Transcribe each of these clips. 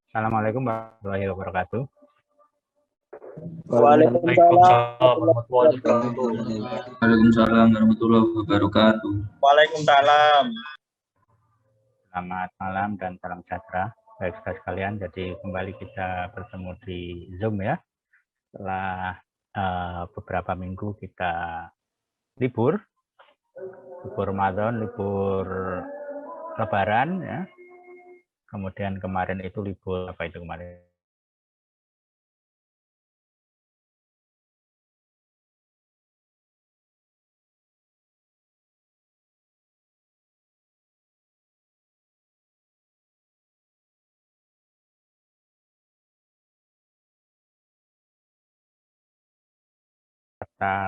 Assalamualaikum warahmatullahi wabarakatuh. Waalaikumsalam warahmatullahi wabarakatuh. Waalaikumsalam. Selamat malam dan salam sejahtera. Baik saudara sekalian, jadi kembali kita bertemu di Zoom ya. Setelah beberapa minggu kita libur Ramadan, libur Lebaran ya. Kemudian kemarin itu libur apa itu kemarin?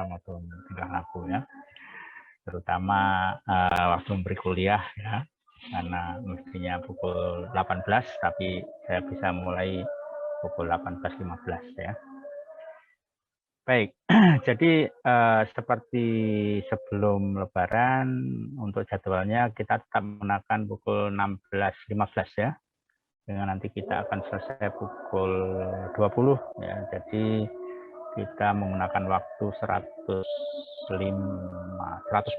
Maupun tingkah laku ya, terutama waktu memberi kuliah ya, karena mestinya pukul 18 tapi saya bisa mulai pukul 18.15 ya. Baik, jadi seperti sebelum Lebaran untuk jadwalnya kita tetap menggunakan pukul 16.15 ya, dengan nanti kita akan selesai pukul 20 ya. Jadi kita menggunakan waktu 100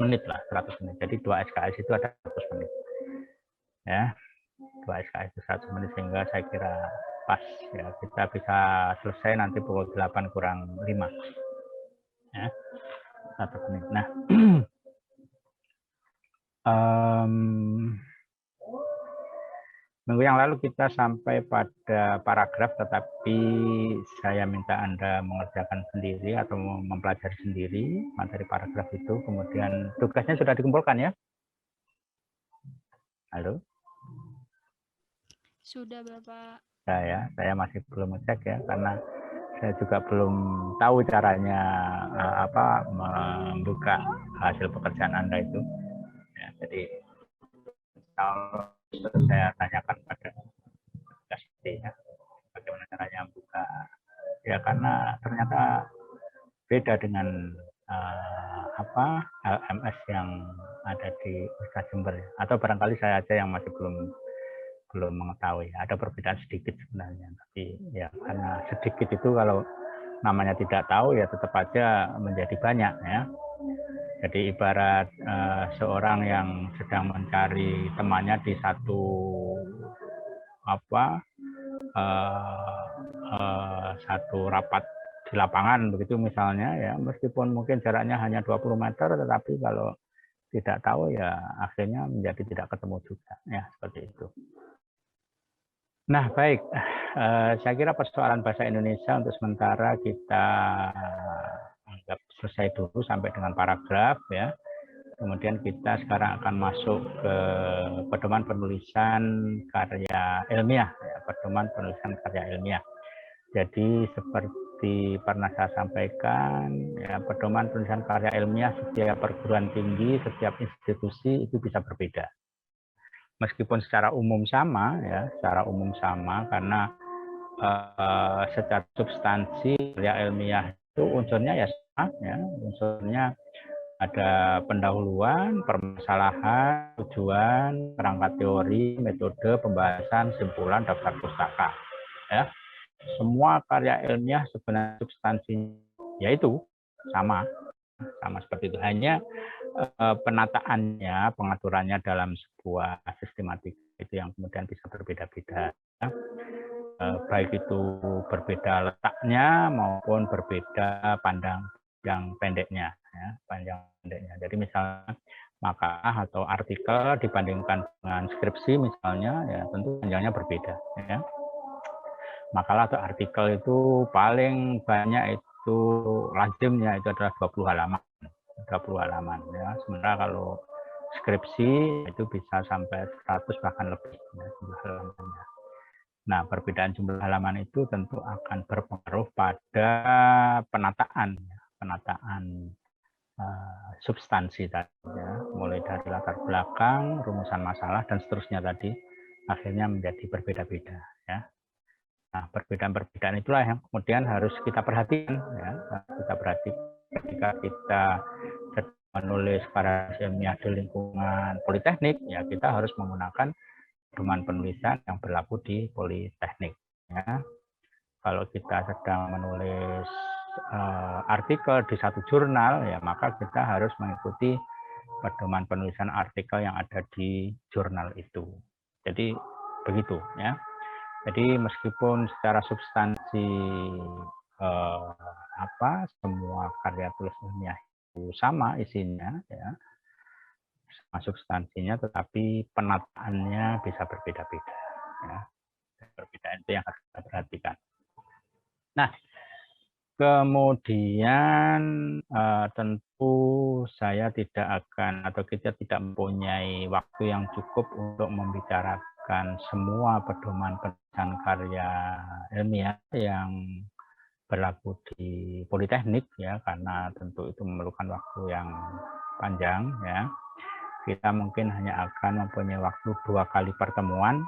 menit lah, 100 menit. Jadi 2 SKS itu ada 100 menit. Ya. 2 SKS itu 100 menit sehingga saya kira pas ya, kita bisa selesai nanti pukul 8 kurang 5. Ya. 1 menit. Nah, minggu yang lalu kita sampai pada paragraf, tetapi saya minta Anda mengerjakan sendiri atau mempelajari sendiri materi paragraf itu. Kemudian tugasnya sudah dikumpulkan ya? Halo? Sudah, Bapak. Saya masih belum ngecek ya, karena saya juga belum tahu caranya membuka hasil pekerjaan Anda itu. Ya, jadi kalau saya tanyakan pada tugas ya, bagaimana caranya membuka ya, karena ternyata beda dengan LMS yang ada di Universitas Jember, atau barangkali saya aja yang masih belum mengetahui. Ada perbedaan sedikit sebenarnya, tapi ya karena sedikit itu kalau namanya tidak tahu ya tetap aja menjadi banyak ya. Jadi ibarat seorang yang sedang mencari temannya di satu satu rapat di lapangan begitu misalnya ya, meskipun mungkin jaraknya hanya 20 meter, tetapi kalau tidak tahu ya akhirnya menjadi tidak ketemu juga ya, seperti itu. Nah, baik, saya kira persoalan bahasa Indonesia untuk sementara kita anggap selesai dulu sampai dengan paragraf ya. Kemudian kita sekarang akan masuk ke pedoman penulisan karya ilmiah, ya, pedoman penulisan karya ilmiah. Jadi seperti pernah saya sampaikan, ya, pedoman penulisan karya ilmiah setiap perguruan tinggi, setiap institusi itu bisa berbeda. Meskipun secara umum sama, ya, secara umum sama, karena secara substansi karya ilmiah itu unsurnya ya sama, ya, unsurnya ada pendahuluan, permasalahan, tujuan, kerangka teori, metode, pembahasan, simpulan, daftar pustaka. Ya. Semua karya ilmiah sebenarnya substansinya yaitu sama seperti itu. Hanya penataannya, pengaturannya dalam sebuah sistematik itu yang kemudian bisa berbeda-beda. Baik itu berbeda letaknya maupun berbeda pandang yang pendeknya. Ya, panjang pendeknya. Jadi misalnya makalah atau artikel dibandingkan dengan skripsi misalnya, ya tentu panjangnya berbeda. Ya. Makalah atau artikel itu paling banyak itu lazimnya itu adalah 20 halaman. 20 halaman. Ya. Sementara kalau skripsi itu bisa sampai 100 bahkan lebih ya, jumlah halamannya. Nah, perbedaan jumlah halaman itu tentu akan berpengaruh pada penataan substansi tadi ya, mulai dari latar belakang, rumusan masalah dan seterusnya tadi akhirnya menjadi berbeda-beda ya. Nah, perbedaan-perbedaan itulah yang kemudian harus kita perhatikan ya, kita perhatikan ketika kita menulis karya ilmiah di lingkungan politeknik ya, kita harus menggunakan pedoman penulisan yang berlaku di Politeknik. Ya. Kalau kita sedang menulis artikel di satu jurnal, ya maka kita harus mengikuti pedoman penulisan artikel yang ada di jurnal itu. Jadi begitu, ya. Jadi meskipun secara substansi semua karya tulis ilmiah itu sama isinya, ya, sama substansinya, tetapi penataannya bisa berbeda-beda. Ya. Perbedaan itu yang harus kita perhatikan. Nah, kemudian tentu saya tidak akan atau kita tidak mempunyai waktu yang cukup untuk membicarakan semua pedoman penulisan karya ilmiah yang berlaku di Politeknik, ya, karena tentu itu memerlukan waktu yang panjang, ya. Kita mungkin hanya akan mempunyai waktu 2 kali pertemuan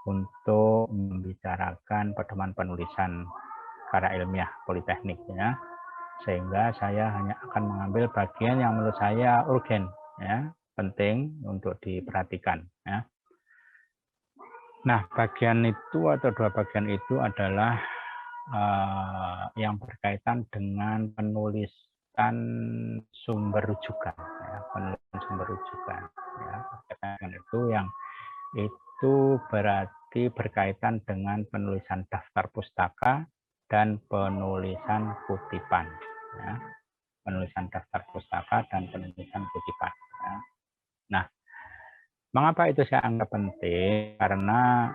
untuk membicarakan pedoman penulisan karya ilmiah Politeknik, ya. Sehingga saya hanya akan mengambil bagian yang menurut saya urgen, ya, penting untuk diperhatikan, ya. Nah, bagian itu atau 2 bagian itu adalah yang berkaitan dengan penulisan sumber rujukan, ya, penulisan sumber rujukan, ya, berkaitan itu yang itu berarti berkaitan dengan penulisan daftar pustaka dan penulisan kutipan, ya, penulisan daftar pustaka dan penulisan kutipan. Ya. Nah, mengapa itu saya anggap penting? Karena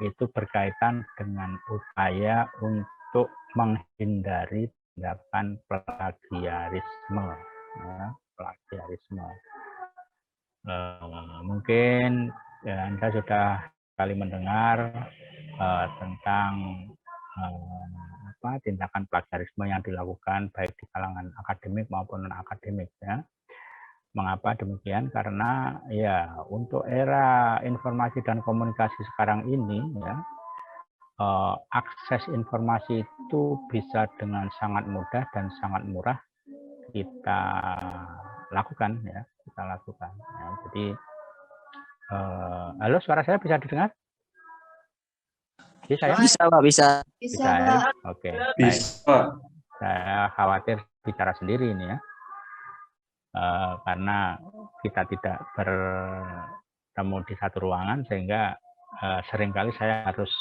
itu berkaitan dengan upaya untuk menghindari tindakan plagiarisme. Ya, plagiarisme. Mungkin ya, Anda sudah kali mendengar tentang tindakan plagiarisme yang dilakukan baik di kalangan akademik maupun non-akademik. Ya. Mengapa demikian? Karena ya untuk era informasi dan komunikasi sekarang ini, ya, akses informasi itu bisa dengan sangat mudah dan sangat murah kita lakukan, ya, kita lakukan. Ya. Jadi, halo, suara saya bisa didengar? Bisa, ya? Bisa, Pak, bisa. Bisa, ya? Oke. Bisa. Saya khawatir bicara sendiri ini, ya. Karena kita tidak bertemu di satu ruangan, sehingga seringkali saya harus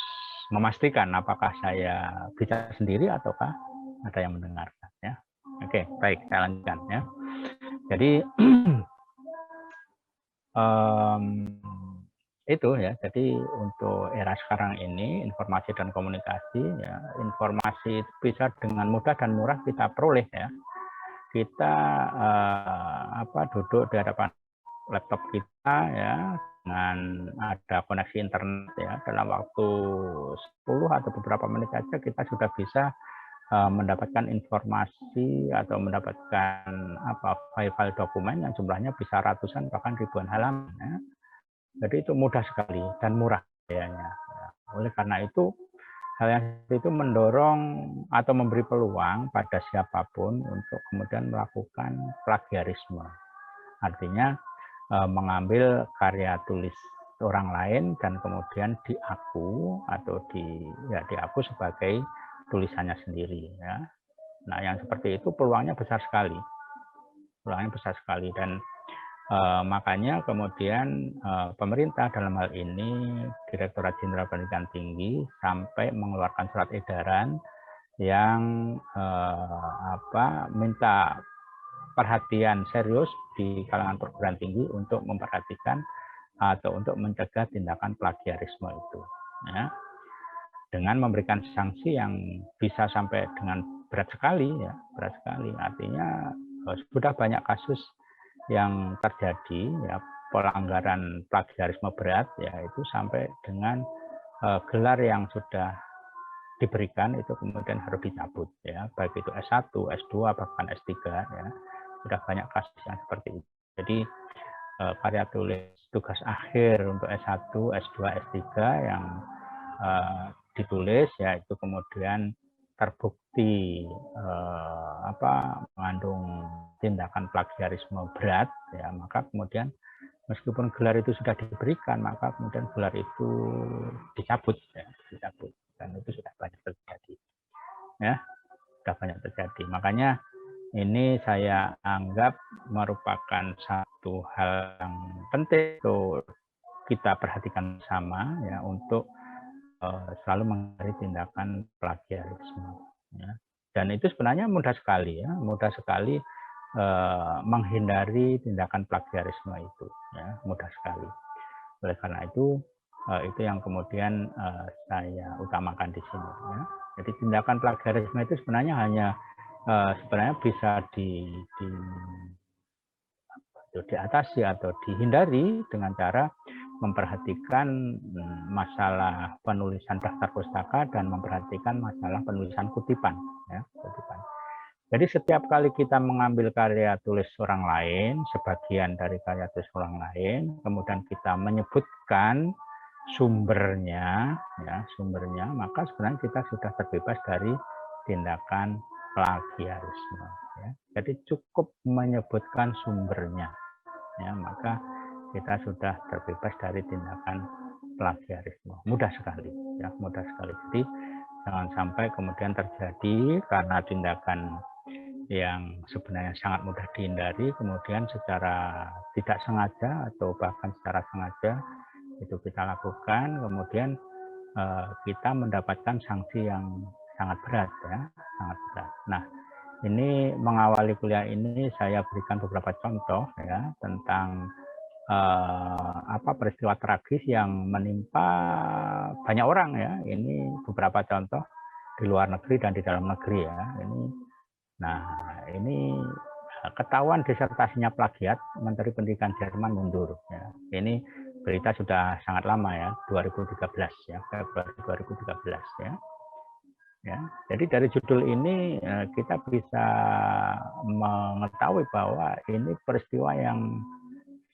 memastikan apakah saya bicara sendiri ataukah ada yang mendengarkan, ya. Oke, baik, saya lanjutkan, ya. Jadi itu, ya. Jadi untuk era sekarang ini informasi dan komunikasi, ya, informasi bisa dengan mudah dan murah kita peroleh, ya. Kita duduk di hadapan laptop kita, ya, dengan ada koneksi internet, ya, dalam waktu 10 atau beberapa menit saja kita sudah bisa mendapatkan informasi atau mendapatkan file-file dokumen yang jumlahnya bisa ratusan bahkan ribuan halaman, ya. Jadi itu mudah sekali dan murah biayanya. Ya. Oleh karena itu hal yang seperti itu mendorong atau memberi peluang pada siapapun untuk kemudian melakukan plagiarisme. Artinya mengambil karya tulis orang lain dan kemudian diaku atau diaku sebagai tulisannya sendiri, ya. Nah, yang seperti itu peluangnya besar sekali. Peluangnya besar sekali dan makanya kemudian pemerintah dalam hal ini Direktorat Jenderal Pendidikan Tinggi sampai mengeluarkan surat edaran yang minta perhatian serius di kalangan perguruan tinggi untuk memperhatikan atau untuk mencegah tindakan plagiarisme itu, ya, dengan memberikan sanksi yang bisa sampai dengan berat sekali, ya, berat sekali. Artinya sudah banyak kasus yang terjadi, ya, pelanggaran plagiarisme berat, ya, itu sampai dengan gelar yang sudah diberikan itu kemudian harus dicabut, ya, baik itu S1, S2 bahkan S3, ya. Sudah banyak kasus yang seperti itu. Jadi karya tulis tugas akhir untuk S1, S2, S3 yang ditulis, ya, itu kemudian terbukti mengandung tindakan plagiarisme berat, ya, maka kemudian Meskipun gelar itu sudah diberikan, maka kemudian gelar itu dicabut, ya, dicabut. Dan itu sudah banyak terjadi, ya, sudah banyak terjadi. Makanya ini saya anggap merupakan satu hal yang penting untuk kita perhatikan sama, ya, untuk selalu menghindari tindakan plagiarisme. Ya. Dan itu sebenarnya mudah sekali, ya, mudah sekali menghindari tindakan plagiarisme itu, ya, mudah sekali. Oleh karena itu yang kemudian saya utamakan di sini, ya. Jadi tindakan plagiarisme itu sebenarnya hanya sebenarnya bisa diatasi atau dihindari dengan cara memperhatikan masalah penulisan daftar pustaka dan memperhatikan masalah penulisan kutipan, ya, kutipan. Jadi setiap kali kita mengambil karya tulis orang lain, sebagian dari karya tulis orang lain, kemudian kita menyebutkan sumbernya, ya, sumbernya, maka sebenarnya kita sudah terbebas dari tindakan plagiarisme. Ya. Jadi cukup menyebutkan sumbernya, ya, maka kita sudah terbebas dari tindakan plagiarisme. Mudah sekali, ya, mudah sekali. Jadi jangan sampai kemudian terjadi karena tindakan yang sebenarnya sangat mudah dihindari, kemudian secara tidak sengaja atau bahkan secara sengaja itu kita lakukan, kemudian kita mendapatkan sanksi yang sangat berat, ya, sangat berat. Nah, ini mengawali kuliah ini saya berikan beberapa contoh, ya, tentang peristiwa tragis yang menimpa banyak orang, ya. Ini beberapa contoh di luar negeri dan di dalam negeri, ya. Ini ketahuan disertasinya plagiat, Menteri Pendidikan Jerman mundur, ya. Ini berita sudah sangat lama, ya, 2013, ya, Februari 2013, ya. Ya, jadi dari judul ini kita bisa mengetahui bahwa ini peristiwa yang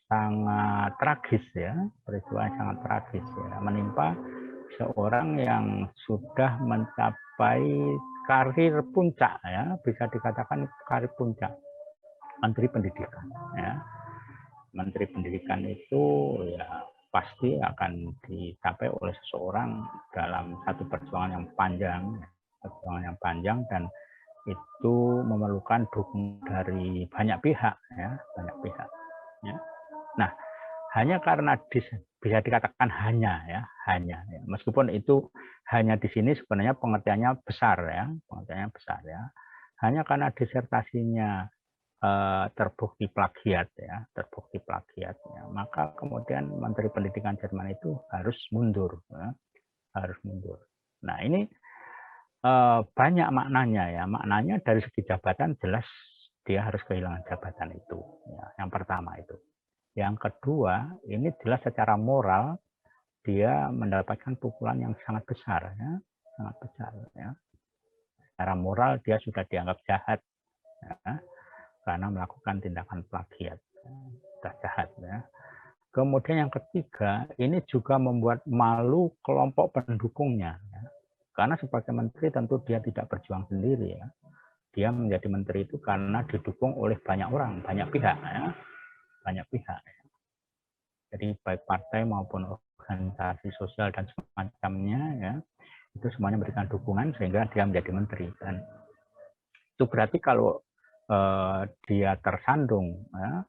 sangat tragis, ya, peristiwa yang sangat tragis, ya, menimpa seorang yang sudah mencapai karir puncak, ya, bisa dikatakan karir puncak, Menteri Pendidikan, ya. Menteri Pendidikan itu ya pasti akan dicapai oleh seseorang dalam satu perjuangan yang panjang, dan itu memerlukan dukungan dari banyak pihak, ya, banyak pihak, ya. Nah, hanya karena bisa dikatakan hanya, ya, meskipun itu hanya di sini sebenarnya pengertiannya besar, ya, pengertiannya besar, ya. Hanya karena disertasinya terbukti plagiat, ya, terbukti plagiat, ya, maka kemudian Menteri Pendidikan Jerman itu harus mundur, ya, harus mundur. Nah, ini banyak maknanya, ya, maknanya dari segi jabatan jelas dia harus kehilangan jabatan itu, ya, yang pertama itu. Yang kedua, ini jelas secara moral dia mendapatkan pukulan yang sangat besar, ya, sangat besar, ya. Secara moral dia sudah dianggap jahat, ya, karena melakukan tindakan plagiat, sudah jahat, ya. Kemudian yang ketiga, ini juga membuat malu kelompok pendukungnya, ya. Karena sebagai menteri tentu dia tidak berjuang sendiri, ya. Dia menjadi menteri itu karena didukung oleh banyak orang, banyak pihak, ya. Banyak pihak, ya. Jadi baik partai maupun organisasi sosial dan semacamnya, ya, itu semuanya memberikan dukungan sehingga dia menjadi menteri. Dan itu berarti kalau dia tersandung, ya,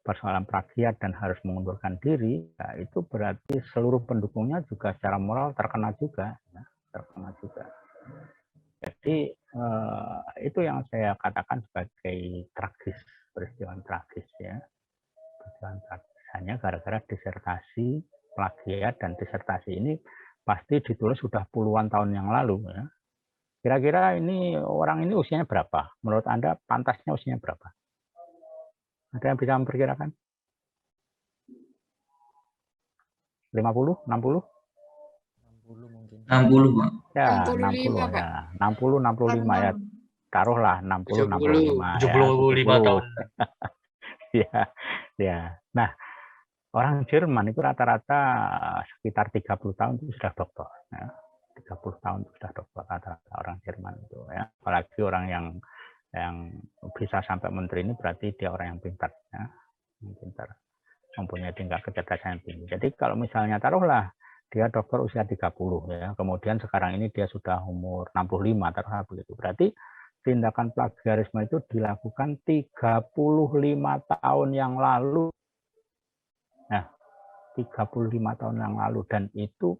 persoalan plagiat dan harus mengundurkan diri, ya, itu berarti seluruh pendukungnya juga secara moral terkena juga, ya, terkena juga. Jadi itu yang saya katakan sebagai tragis, peristiwa tragis, ya, peristiwa tragis. Hanya gara-gara disertasi plagiat, dan disertasi ini pasti ditulis sudah puluhan tahun yang lalu, ya. Kira-kira ini orang ini usianya berapa? Menurut Anda pantasnya usianya berapa? Ada yang bisa memperkirakan? 50, 60? 60 mungkin. 60, Pak. Ya, 65, 60, Pak. ya. 60, 65, ya. Taruhlah 60, 65, 75 tahun. Ya, ya. Nah, orang Jerman itu rata-rata sekitar 30 tahun itu sudah doktor, ya. 30 tahun itu sudah doktor rata-rata orang Jerman itu, ya. Apalagi orang yang bisa sampai menteri ini berarti dia orang yang pintar, ya. Yang pintar. mempunyai tingkat kecerdasan yang tinggi. Jadi kalau misalnya taruhlah dia dokter usia 30 ya, kemudian sekarang ini dia sudah umur 65 taruhlah begitu. Berarti tindakan plagiarisme itu dilakukan 35 tahun yang lalu. Nah, 35 tahun yang lalu, dan itu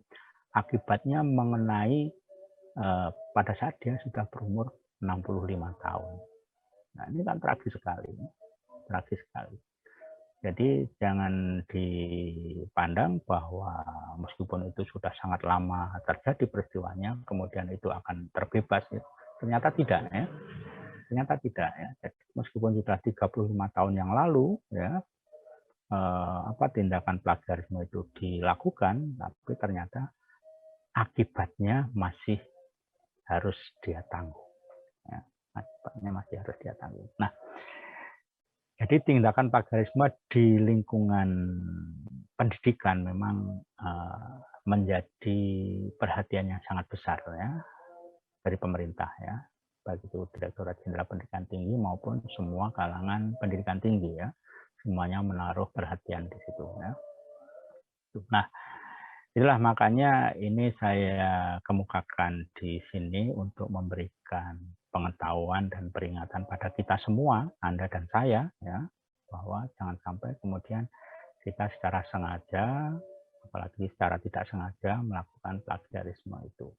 akibatnya mengenai pada saat dia sudah berumur 65 tahun. Nah, ini kan tragis sekali. Tragis sekali. Jadi jangan dipandang bahwa meskipun itu sudah sangat lama terjadi peristiwanya, kemudian itu akan terbebas. Ya. Ternyata tidak, ya. Ternyata tidak, ya. Jadi, meskipun sudah 35 tahun yang lalu, ya, tindakan plagiarisme itu dilakukan, tapi ternyata akibatnya masih harus dia tanggung. Ya. Akibatnya masih harus dia tanggung. Nah, jadi tindakan plagiarisme di lingkungan pendidikan memang menjadi perhatian yang sangat besar ya dari pemerintah ya, baik itu Direktorat Jenderal Pendidikan Tinggi maupun semua kalangan pendidikan tinggi ya, semuanya menaruh perhatian di situ ya. Nah, itulah makanya ini saya kemukakan di sini untuk memberikan pengetahuan dan peringatan pada kita semua, Anda dan saya, ya, bahwa jangan sampai kemudian kita secara sengaja, apalagi secara tidak sengaja melakukan plagiarisme itu.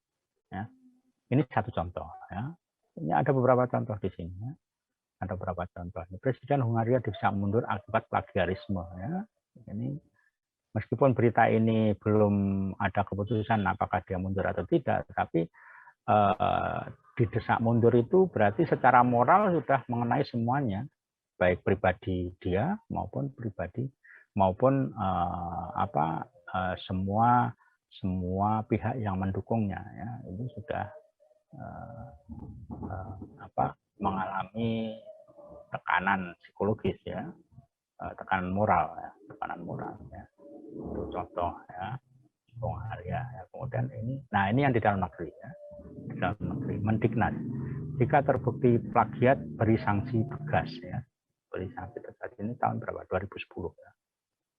Ya. Ini satu contoh. Ya. Ini ada beberapa contoh di sini. Ya. Ada beberapa contoh. Presiden Hungaria didesak mundur akibat plagiarisme. Ya. Ini meskipun berita ini belum ada keputusan apakah dia mundur atau tidak, tapi didesak mundur itu berarti secara moral sudah mengenai semuanya, baik pribadi dia maupun semua pihak yang mendukungnya ya, itu sudah mengalami tekanan psikologis ya, tekanan moral ya. Itu contoh ya, Hungaria ya. Kemudian ini yang di dalam negeri ya. Di dalam negeri, Mendiknas, jika terbukti plagiat beri sanksi tegas ya. Beri sanksi tegas, ini tahun berapa? 2010 ya.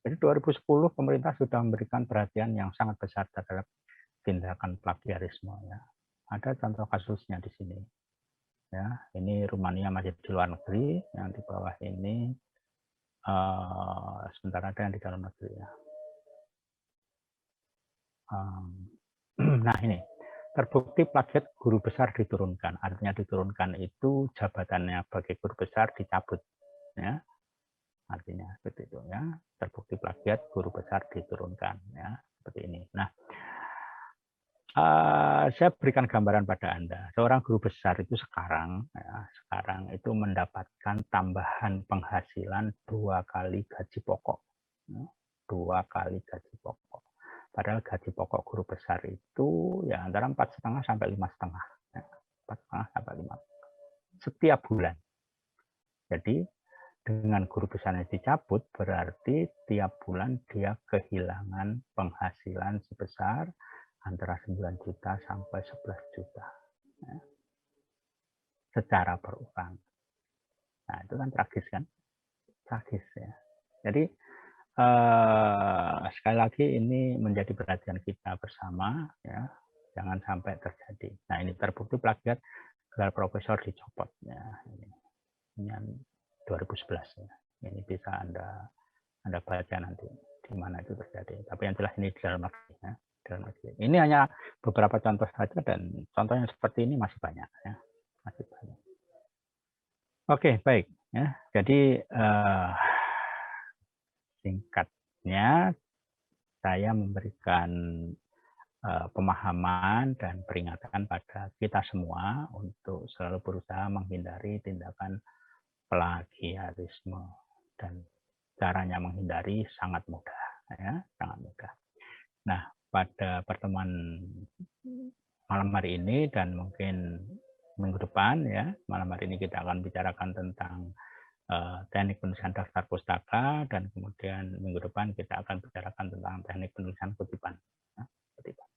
Jadi 2010 pemerintah sudah memberikan perhatian yang sangat besar terhadap tindakan plagiarisme ya. Ada contoh kasusnya di sini. Ya, ini Rumania masih di luar negeri, yang di bawah ini sementara ada yang di dalam negeri ya. Nah ini terbukti plagiat guru besar diturunkan. Artinya diturunkan itu jabatannya sebagai guru besar dicabut. Ya. Artinya seperti itu ya. Terbukti plagiat guru besar diturunkan. Ya. Seperti ini. Nah, saya berikan gambaran pada Anda. Seorang guru besar itu sekarang itu mendapatkan tambahan penghasilan 2 kali gaji pokok. 2 kali gaji pokok. Padahal gaji pokok guru besar itu ya antara 4,5 sampai 5,5. Ya, 4,5 sampai 5 setiap bulan. Jadi dengan guru besarnya dicabut berarti tiap bulan dia kehilangan penghasilan sebesar antara 9 juta sampai 11 juta. Ya. Secara berurang. Nah, itu kan tragis kan? Tragis ya. Jadi sekali lagi ini menjadi perhatian kita bersama ya, jangan sampai terjadi. Nah, ini terbukti plagiat gelar profesor dicopot ya. Ini 2011 ya. Ini bisa Anda baca nanti di mana itu terjadi. Tapi yang jelas ini di dalam negeri ya. Ini hanya beberapa contoh saja dan contohnya seperti ini masih banyak ya. Masih banyak. Oke, baik ya. Jadi singkatnya saya memberikan pemahaman dan peringatan pada kita semua untuk selalu berusaha menghindari tindakan plagiarisme, dan caranya menghindari sangat mudah ya, sangat mudah. Nah, pada pertemuan malam hari ini dan mungkin minggu depan ya, malam hari ini kita akan bicarakan tentang teknik penulisan daftar pustaka, dan kemudian minggu depan kita akan bicarakan tentang teknik penulisan kutipan. Ya, kutipan.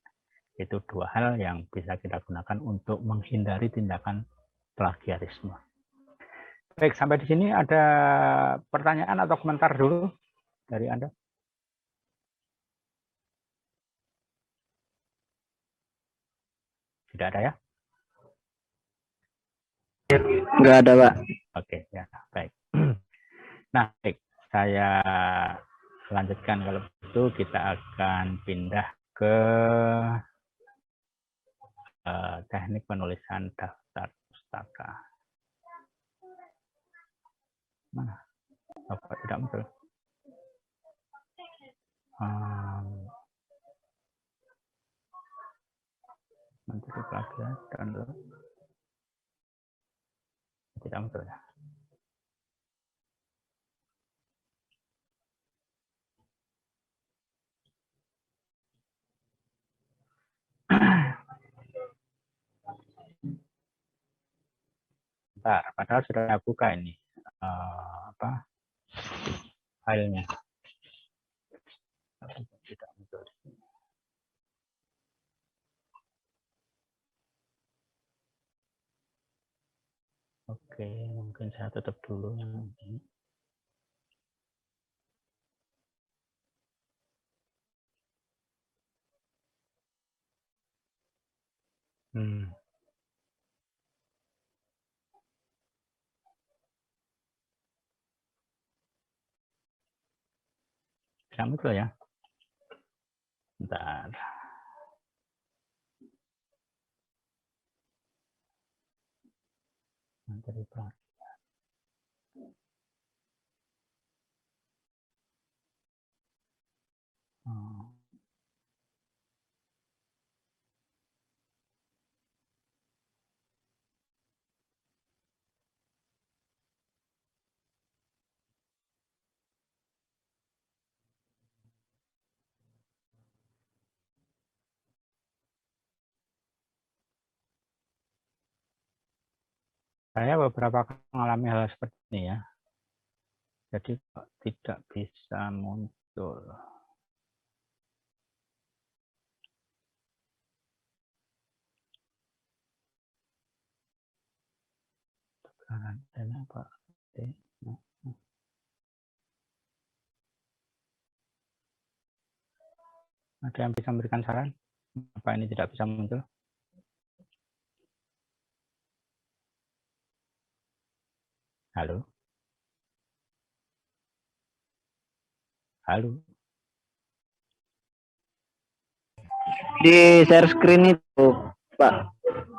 Itu 2 hal yang bisa kita gunakan untuk menghindari tindakan plagiarisme. Baik, sampai di sini ada pertanyaan atau komentar dulu dari Anda? Tidak ada ya? Nggak ada, Pak. Oke, ya, baik. Nah, baik. Saya lanjutkan kalau begitu kita akan pindah ke teknik penulisan daftar pustaka. Mana? Bapak tidak muncul. Menteri Plagiat download. Tidak muncul ya. Bentar, padahal sudah saya buka ini filenya. Tidak muncul. Oke, mungkin saya tutup dulu yang ini. Bisa muncul ya. Bentar. Menteri Plagiat. Saya beberapa kali mengalami hal seperti ini ya. Jadi tidak bisa muncul. Karantina Pak. Ada yang bisa memberikan saran? Apa ini tidak bisa muncul? Halo? Halo? Di share screen itu, Pak.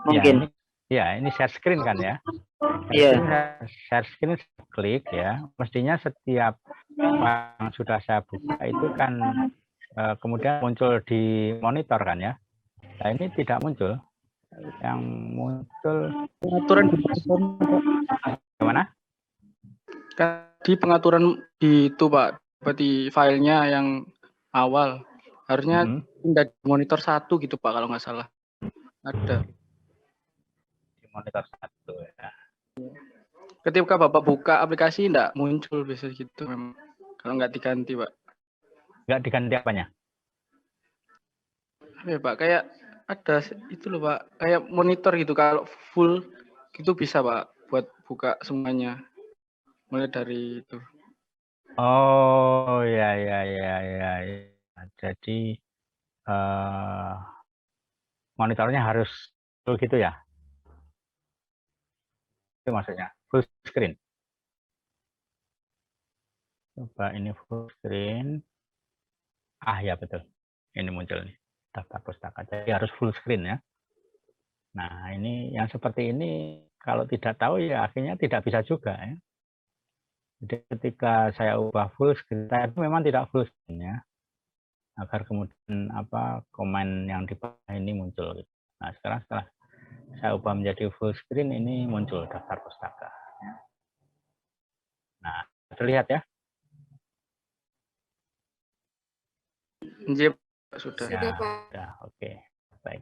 Mungkin. Ya, ini share screen kan ya? Iya. Share screen klik ya. Mestinya setiap yang sudah saya buka itu kan kemudian muncul di monitor kan ya. Nah ini tidak muncul. Yang muncul pengaturan di gimana? Di pengaturan di itu Pak, seperti filenya yang awal harusnya pindah di monitor 1 gitu Pak kalau nggak salah. Ada. Di monitor 1 ya. Ketika Bapak buka aplikasi nggak muncul bisa gitu memang. Kalau nggak diganti Pak. Nggak diganti apanya? Ya Pak, kayak ada itu loh Pak, kayak monitor gitu kalau full gitu bisa Pak buat buka semuanya. Mulai dari itu. Oh ya. Jadi monitornya harus full gitu ya? Itu maksudnya full screen. Coba ini full screen. Ah ya betul. Ini muncul nih daftar pustaka. Jadi harus full screen ya. Nah ini yang seperti ini kalau tidak tahu ya akhirnya tidak bisa juga ya. Jadi ketika saya ubah full screen, saya itu memang tidak full screen ya, agar kemudian komen yang di bawah ini muncul. Gitu. Nah sekarang setelah saya ubah menjadi full screen ini muncul daftar pustaka. Ya. Nah terlihat ya? Sudah. Ya, oke, baik.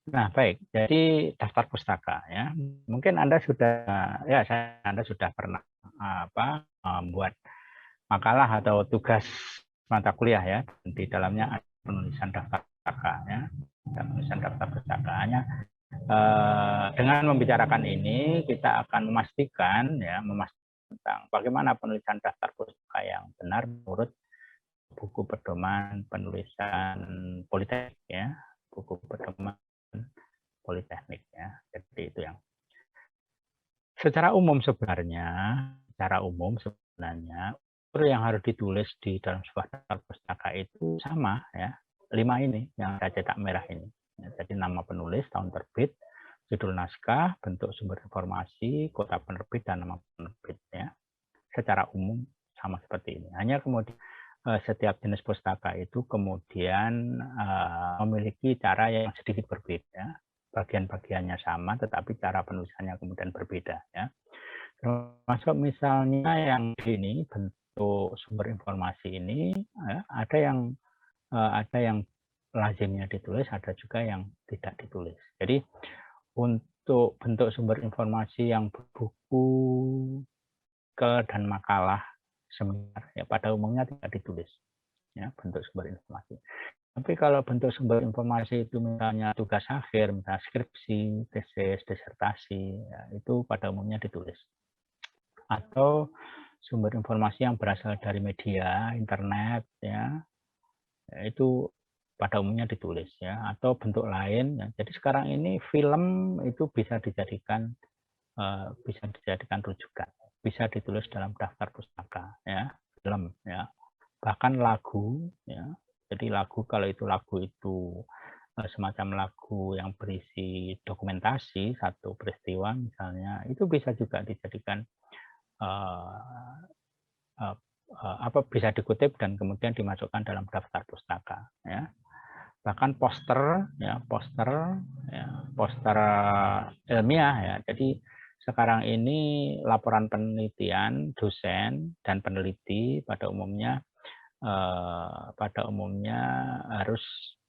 Nah baik, jadi daftar pustaka ya. Mungkin Anda sudah pernah membuat makalah atau tugas mata kuliah ya, di dalamnya ada penulisan daftar pustaka ya, penulisan daftar pustakanya. Dengan membicarakan ini kita akan memastikan tentang bagaimana penulisan daftar pustaka yang benar menurut buku pedoman penulisan Politeknik ya, buku pedoman Politeknik ya. Jadi itu yang secara umum sebenarnya yang harus ditulis di dalam sebuah daftar pustaka itu sama ya, 5 ini yang saya cetak merah ini. Ya, jadi nama penulis, tahun terbit, judul naskah, bentuk sumber informasi, kota penerbit, dan nama penerbit ya. Secara umum sama seperti ini. Hanya kemudian setiap jenis pustaka itu kemudian memiliki cara yang sedikit berbeda. Bagian-bagiannya sama, tetapi cara penulisannya kemudian berbeda ya. Termasuk misalnya yang ini bentuk sumber informasi ini ya, ada yang lazimnya ditulis, ada juga yang tidak ditulis. Jadi untuk bentuk sumber informasi yang buku dan makalah seminar ya pada umumnya tidak ditulis ya bentuk sumber informasi. Tapi kalau bentuk sumber informasi itu misalnya tugas akhir, misalnya skripsi, tesis, disertasi, ya, itu pada umumnya ditulis. Atau sumber informasi yang berasal dari media, internet, ya, itu pada umumnya ditulis ya. Atau bentuk lain. Ya. Jadi sekarang ini film itu bisa dijadikan rujukan, bisa ditulis dalam daftar pustaka ya, film ya, bahkan lagu ya. Jadi lagu, kalau itu lagu itu semacam lagu yang berisi dokumentasi satu peristiwa misalnya, itu bisa juga dijadikan bisa dikutip dan kemudian dimasukkan dalam daftar pustaka ya. Bahkan poster ilmiah ya. Jadi sekarang ini laporan penelitian dosen dan peneliti pada umumnya harus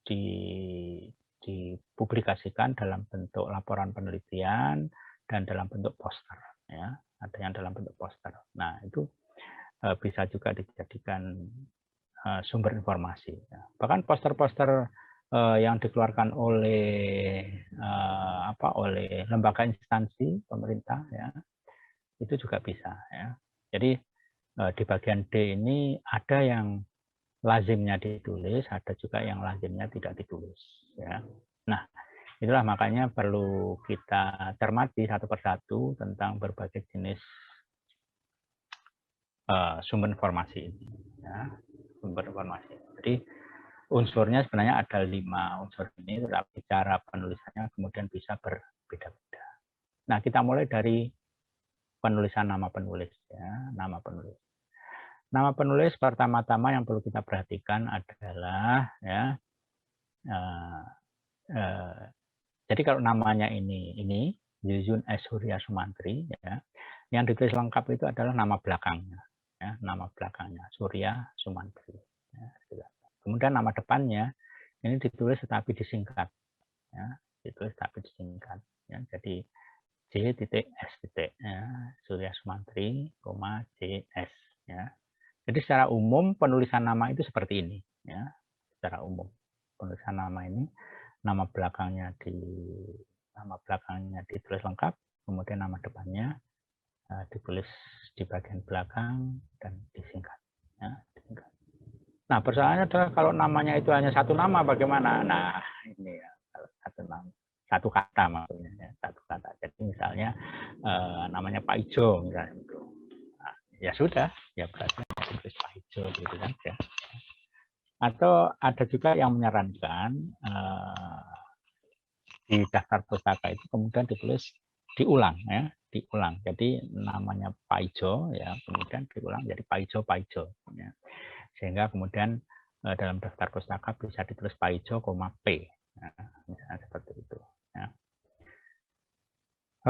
dipublikasikan dalam bentuk laporan penelitian dan dalam bentuk poster ya. Ada yang dalam bentuk poster. Nah, itu bisa juga dijadikan sumber informasi. Bahkan poster-poster yang dikeluarkan oleh lembaga instansi pemerintah ya, itu juga bisa ya. Jadi di bagian D ini ada yang lazimnya ditulis, ada juga yang lazimnya tidak ditulis ya. Nah, itulah makanya perlu kita cermati satu persatu tentang berbagai jenis sumber informasi ini ya, sumber informasi. Jadi unsurnya sebenarnya ada 5 unsur ini, tetapi cara penulisannya kemudian bisa berbeda-beda. Nah, kita mulai dari penulisan nama penulis ya, nama penulis. Nama penulis pertama-tama yang perlu kita perhatikan adalah ya, jadi kalau namanya ini Yuyun S. Surya Sumantri ya, yang ditulis lengkap itu adalah nama belakangnya ya, nama belakangnya Surya Sumantri ya. Kemudian nama depannya ini ditulis tetapi disingkat ya, ditulis tapi disingkat ya. Jadi J.S. ya, Surya Sumantri, JS ya. Jadi secara umum penulisan nama itu seperti ini ya. Secara umum penulisan nama ini, nama belakangnya ditulis lengkap, kemudian nama depannya ditulis di bagian belakang dan disingkat ya, disingkat. Nah, persoalannya adalah kalau namanya itu hanya satu nama bagaimana? Nah, ini ya, satu nama, satu kata maksudnya ya, satu kata. Jadi misalnya namanya Pak Ijo misalnya itu. Nah, ya sudah, ya berarti tulis Pak Ijo gitu kan ya. Atau ada juga yang menyarankan di daftar pustaka itu kemudian diulang ya, diulang. Jadi namanya Pak Ijo ya, kemudian diulang jadi Pak Ijo ya. Sehingga kemudian dalam daftar pustaka bisa ditulis Pak Ijo, P. Nah, misalnya seperti itu. Ya.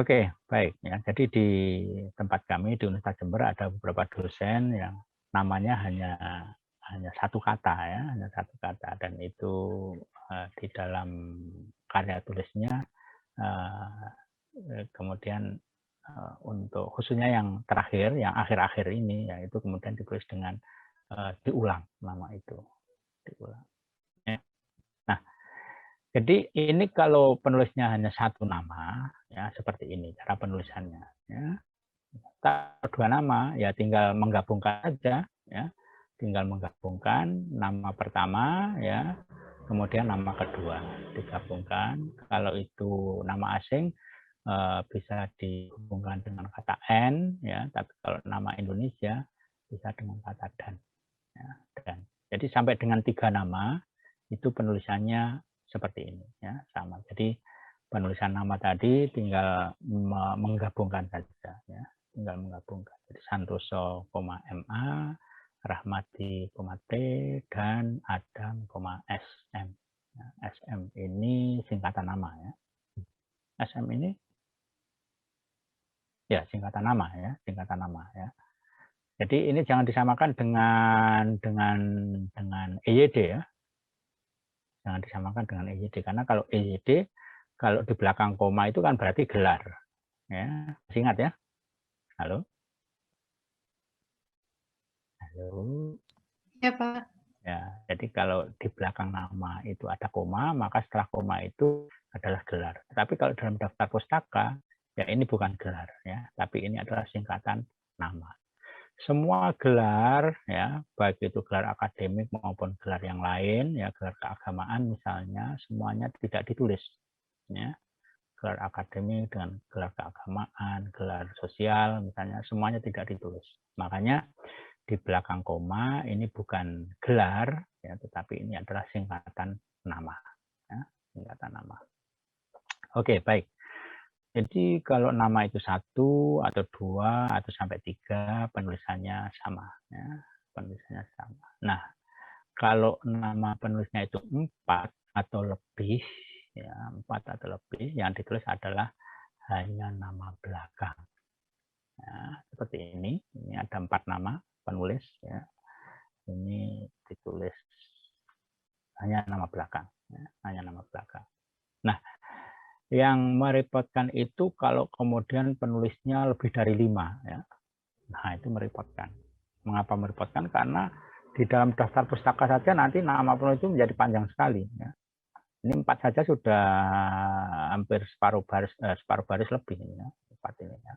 Oke, baik. Ya. Jadi di tempat kami di Universitas Jember ada beberapa dosen yang namanya hanya satu kata ya, hanya satu kata, dan itu di dalam karya tulisnya kemudian untuk khususnya yang terakhir, yang akhir-akhir ini, yaitu kemudian ditulis dengan diulang nama itu, diulang. Nah, jadi ini kalau penulisnya hanya satu nama, ya seperti ini cara penulisannya. Ya. Dua nama ya tinggal menggabungkan aja ya, tinggal menggabungkan nama pertama ya, kemudian nama kedua digabungkan. Kalau itu nama asing bisa dihubungkan dengan kata n ya, tapi kalau nama Indonesia bisa dengan kata dan ya, dan. Jadi sampai dengan 3 nama itu penulisannya seperti ini ya, sama. Jadi penulisan nama tadi tinggal menggabungkan saja ya, tinggal menggabungkan. Jadi Santoso, MA, Rahmati, T, dan Adam, SM. Nah, SM ini singkatan nama ya. SM ini ya singkatan nama ya, singkatan nama ya. Jadi ini jangan disamakan dengan EYD ya. Jangan disamakan dengan EYD karena kalau EYD kalau di belakang koma itu kan berarti gelar. Ya, ingat ya. Halo? Halo? Ya, Pak. Ya, jadi kalau di belakang nama itu ada koma, maka setelah koma itu adalah gelar. Tapi kalau dalam daftar pustaka, ya ini bukan gelar ya, tapi ini adalah singkatan nama. Semua gelar ya, baik itu gelar akademik maupun gelar yang lain ya, gelar keagamaan misalnya, semuanya tidak ditulis ya. Gelar akademik dengan gelar keagamaan, gelar sosial misalnya, semuanya tidak ditulis. Makanya di belakang koma ini bukan gelar ya, tetapi ini adalah singkatan nama ya, singkatan nama. Oke, baik. Jadi kalau nama itu 1 atau 2 atau sampai 3 penulisannya sama ya, penulisannya sama. Nah, kalau nama penulisnya itu 4 atau lebih ya, 4 atau lebih, yang ditulis adalah hanya nama belakang. Ya, seperti ini. Ini ada 4 nama penulis ya. Ini ditulis hanya nama belakang ya, hanya nama belakang. Nah, yang merepotkan itu kalau kemudian penulisnya lebih dari 5 ya. Nah, itu merepotkan. Mengapa merepotkan? Karena di dalam daftar pustaka saja nanti nama penulis itu menjadi panjang sekali ya. Ini 4 saja sudah hampir separuh baris lebih ya, 4 ini ya.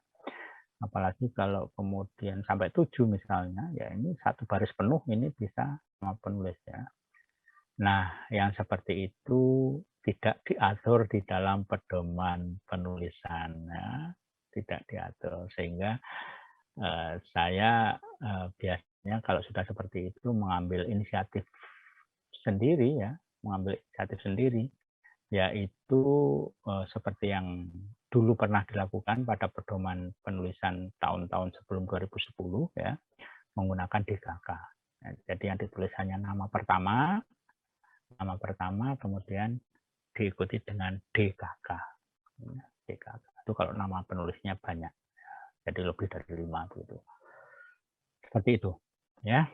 Apalagi kalau kemudian sampai 7 misalnya, ya ini 1 baris penuh ini bisa nama penulis ya. Nah, yang seperti itu tidak diatur di dalam pedoman penulisan, ya. Tidak diatur, sehingga saya biasanya kalau sudah seperti itu mengambil inisiatif sendiri ya, yaitu seperti yang dulu pernah dilakukan pada pedoman penulisan tahun-tahun sebelum 2010 ya, menggunakan DKK. Ya, jadi yang ditulis hanya nama pertama kemudian diikuti dengan DKK. DKK itu kalau nama penulisnya banyak, jadi lebih dari 5 begitu. Seperti itu, ya.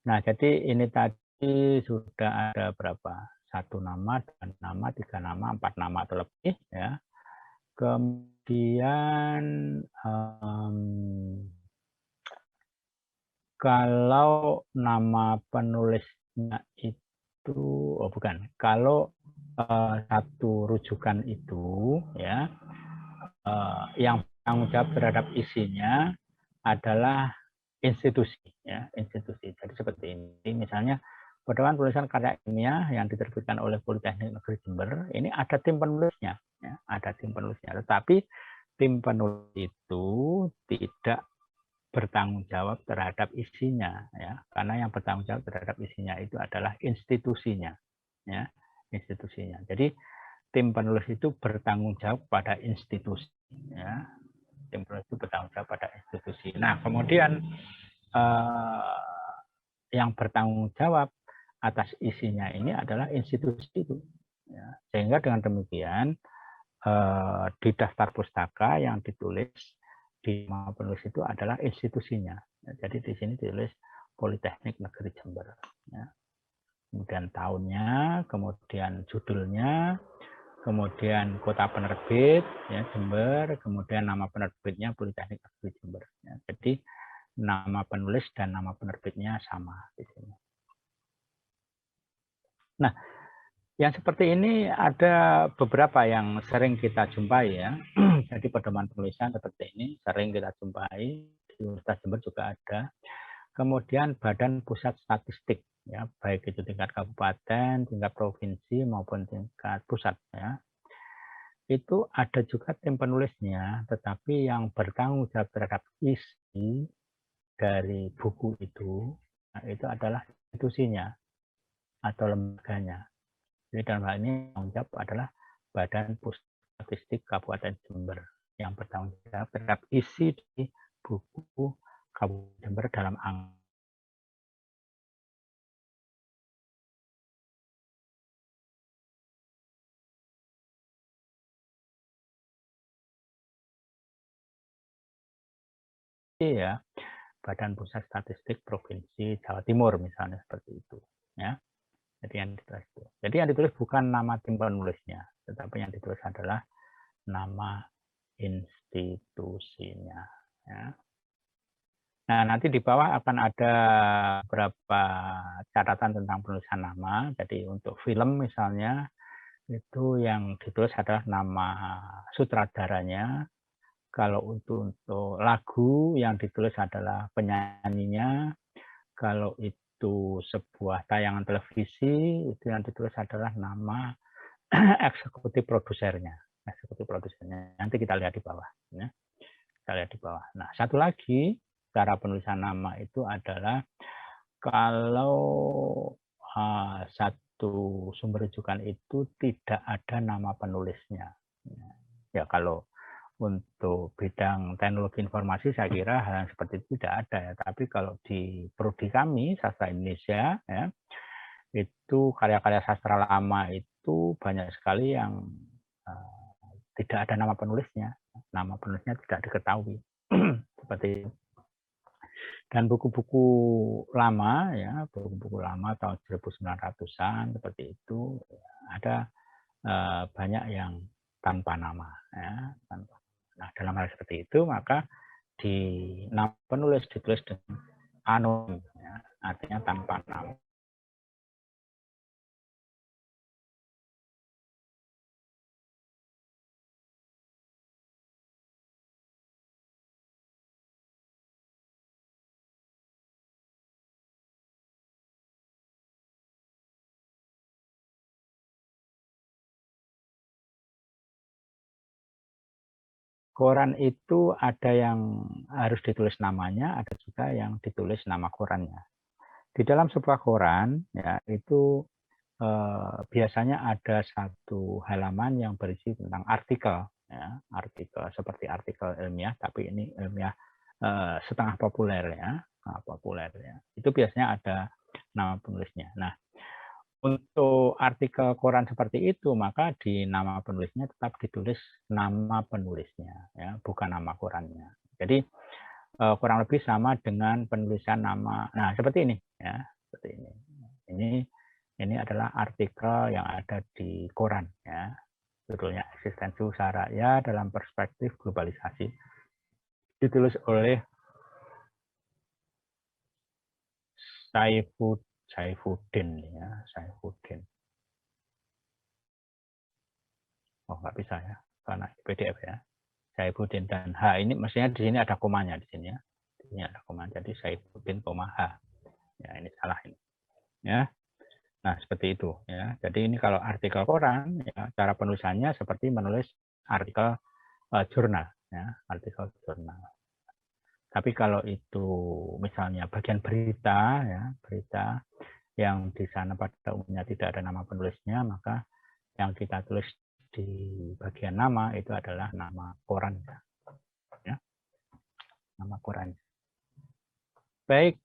Nah, jadi ini tadi sudah ada berapa? 1 nama, 2 nama, 3 nama, 4 nama atau lebih, ya. Kemudian kalau nama penulisnya itu kalau satu rujukan itu ya yang bertanggung jawab terhadap isinya adalah institusi ya, institusi. Jadi seperti ini misalnya pedoman penulisan karya ilmiah yang diterbitkan oleh Politeknik Negeri Jember, ini ada tim penulisnya ya, ada tim penulisnya, tetapi tim penulis itu tidak bertanggung jawab terhadap isinya ya, karena yang bertanggung jawab terhadap isinya itu adalah institusinya ya, institusinya. Jadi tim penulis itu bertanggung jawab pada institusi ya, tim penulis itu bertanggung jawab pada institusi. Nah, kemudian yang bertanggung jawab atas isinya ini adalah institusi itu ya. Sehingga dengan demikian di daftar pustaka yang ditulis di nama penulis itu adalah institusinya. Jadi di sini ditulis Politeknik Negeri Jember. Ya. Kemudian tahunnya, kemudian judulnya, kemudian kota penerbit ya, Jember, kemudian nama penerbitnya Politeknik Negeri Jember. Ya. Jadi nama penulis dan nama penerbitnya sama di sini. Nah, Yang seperti ini ada beberapa yang sering kita jumpai ya. Jadi pedoman penulisan seperti ini sering kita jumpai, di Universitas Jember juga ada. Kemudian Badan Pusat Statistik ya, baik itu tingkat kabupaten, tingkat provinsi maupun tingkat pusat ya. Itu ada juga tim penulisnya, tetapi yang bertanggung jawab terhadap isi dari buku itu, nah itu adalah institusinya atau lembaganya. Jadi dalam hal ini tanggung jawab adalah Badan Pusat Statistik Kabupaten Jember yang bertanggung jawab terhadap isi di buku Kabupaten Jember dalam angka. Ya, Badan Pusat Statistik Provinsi Jawa Timur misalnya seperti itu. Ya, jadi yang ditulis itu. Jadi yang ditulis bukan nama tim penulisnya, tetapi yang ditulis adalah nama institusinya. Ya. Nah, nanti di bawah akan ada beberapa catatan tentang penulisan nama. Jadi untuk film misalnya, itu yang ditulis adalah nama sutradaranya. Kalau untuk lagu yang ditulis adalah penyanyinya. Kalau itu sebuah tayangan televisi, itu yang ditulis adalah nama eksekutif produsernya. Eksekutif produsernya. Nanti kita lihat di bawah. Ya. Kita lihat di bawah. Nah, satu lagi cara penulisan nama itu adalah kalau satu sumber rujukan itu tidak ada nama penulisnya. Ya, kalau untuk bidang teknologi informasi saya kira hal yang seperti itu tidak ada ya. Tapi kalau di prodi kami sastra Indonesia ya, itu karya-karya sastra lama itu banyak sekali yang tidak ada nama penulisnya. Nama penulisnya tidak diketahui. Seperti itu. Dan buku-buku lama ya, buku-buku lama tahun 1900-an seperti itu ada banyak yang tanpa nama ya, tanpa. Nah, dalam hal seperti itu maka di nama penulis ditulis dengan anonim ya, artinya tanpa nama. Koran itu ada yang harus ditulis namanya, ada juga yang ditulis nama korannya. Di dalam sebuah koran ya itu biasanya ada satu halaman yang berisi tentang artikel, ya, artikel seperti artikel ilmiah, tapi ini ilmiah setengah populer ya, setengah populer ya. Itu biasanya ada nama penulisnya. Nah, untuk artikel koran seperti itu, maka di nama penulisnya tetap ditulis nama penulisnya, ya, bukan nama korannya. Jadi kurang lebih sama dengan penulisan nama. Nah, seperti ini, ya, seperti ini. Ini adalah artikel yang ada di koran, ya, judulnya Eksistensi Usaha Rakyat dalam Perspektif Globalisasi, ditulis oleh Saifuddin ya, Saifuddin. Oh, nggak bisa ya, karena PDF ya. Saifuddin dan H ini mestinya di sini ada komanya di sini ya. Di sini ada koma, jadi Saifuddin, H. Ya, ini salah ini. Ya. Nah, seperti itu ya. Jadi ini kalau artikel koran ya, cara penulisannya seperti menulis artikel jurnal ya, artikel jurnal. Tapi kalau itu misalnya bagian berita ya, berita yang di sana pada umumnya tidak ada nama penulisnya, maka yang kita tulis di bagian nama itu adalah nama koran ya. Nama koran. Baik,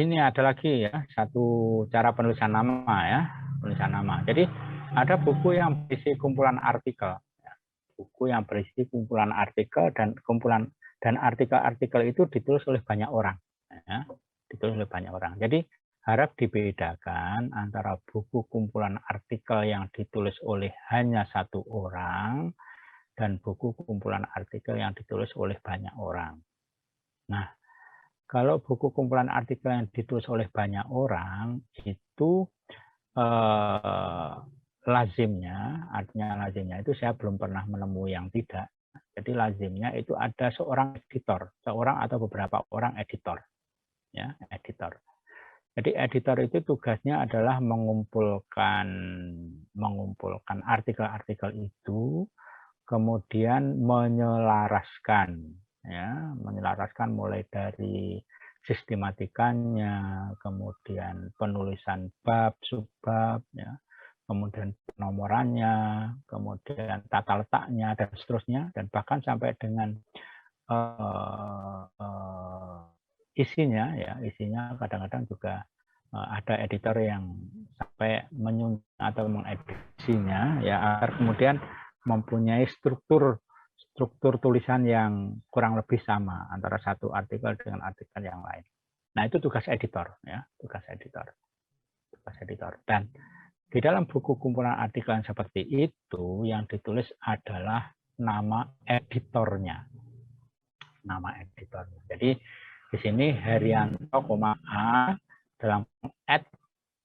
ini ada lagi ya satu cara penulisan nama ya, penulisan nama. Jadi ada buku yang berisi kumpulan artikel, ya. Buku yang berisi kumpulan artikel dan artikel-artikel itu ditulis oleh banyak orang, ya. Ditulis oleh banyak orang. Jadi harap dibedakan antara buku kumpulan artikel yang ditulis oleh hanya satu orang dan buku kumpulan artikel yang ditulis oleh banyak orang. Nah, kalau buku kumpulan artikel yang ditulis oleh banyak orang itu lazimnya, artinya lazimnya itu saya belum pernah menemui yang tidak. Jadi lazimnya itu ada seorang editor, seorang atau beberapa orang editor, ya editor. Jadi editor itu tugasnya adalah mengumpulkan artikel-artikel itu, kemudian menyelaraskan, ya menyelaraskan mulai dari sistematikanya, kemudian penulisan bab, subbab, ya, kemudian penomorannya, kemudian tata letaknya, dan seterusnya, dan bahkan sampai dengan isinya, ya isinya kadang-kadang juga ada editor yang sampai menyusun atau mengedisinya, ya agar kemudian mempunyai struktur tulisan yang kurang lebih sama antara satu artikel dengan artikel yang lain. Nah itu tugas editor, ya tugas editor. Dan di dalam buku kumpulan artikel seperti itu yang ditulis adalah nama editornya. Nama editornya. Jadi di sini Herianto, A dalam ed,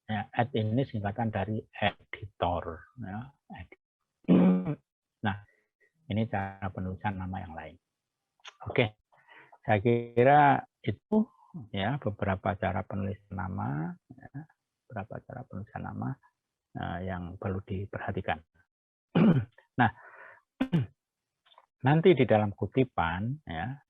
ya, ed ini singkatan dari editor. Ya. Nah, ini cara penulisan nama yang lain. Oke, saya kira itu ya beberapa cara penulisan nama, ya, beberapa cara penulisan nama yang perlu diperhatikan. Nah, nanti di dalam kutipan, ya,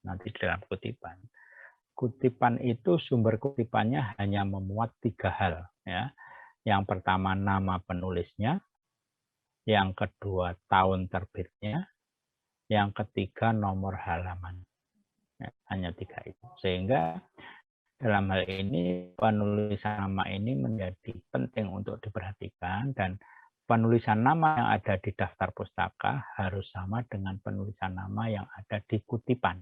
kutipan itu sumber kutipannya hanya memuat 3 hal, ya. Yang pertama nama penulisnya, yang kedua tahun terbitnya, yang ketiga nomor halaman. Ya, hanya 3 itu. Sehingga dalam hal ini penulisan nama ini menjadi penting untuk diperhatikan, dan penulisan nama yang ada di daftar pustaka harus sama dengan penulisan nama yang ada di kutipan,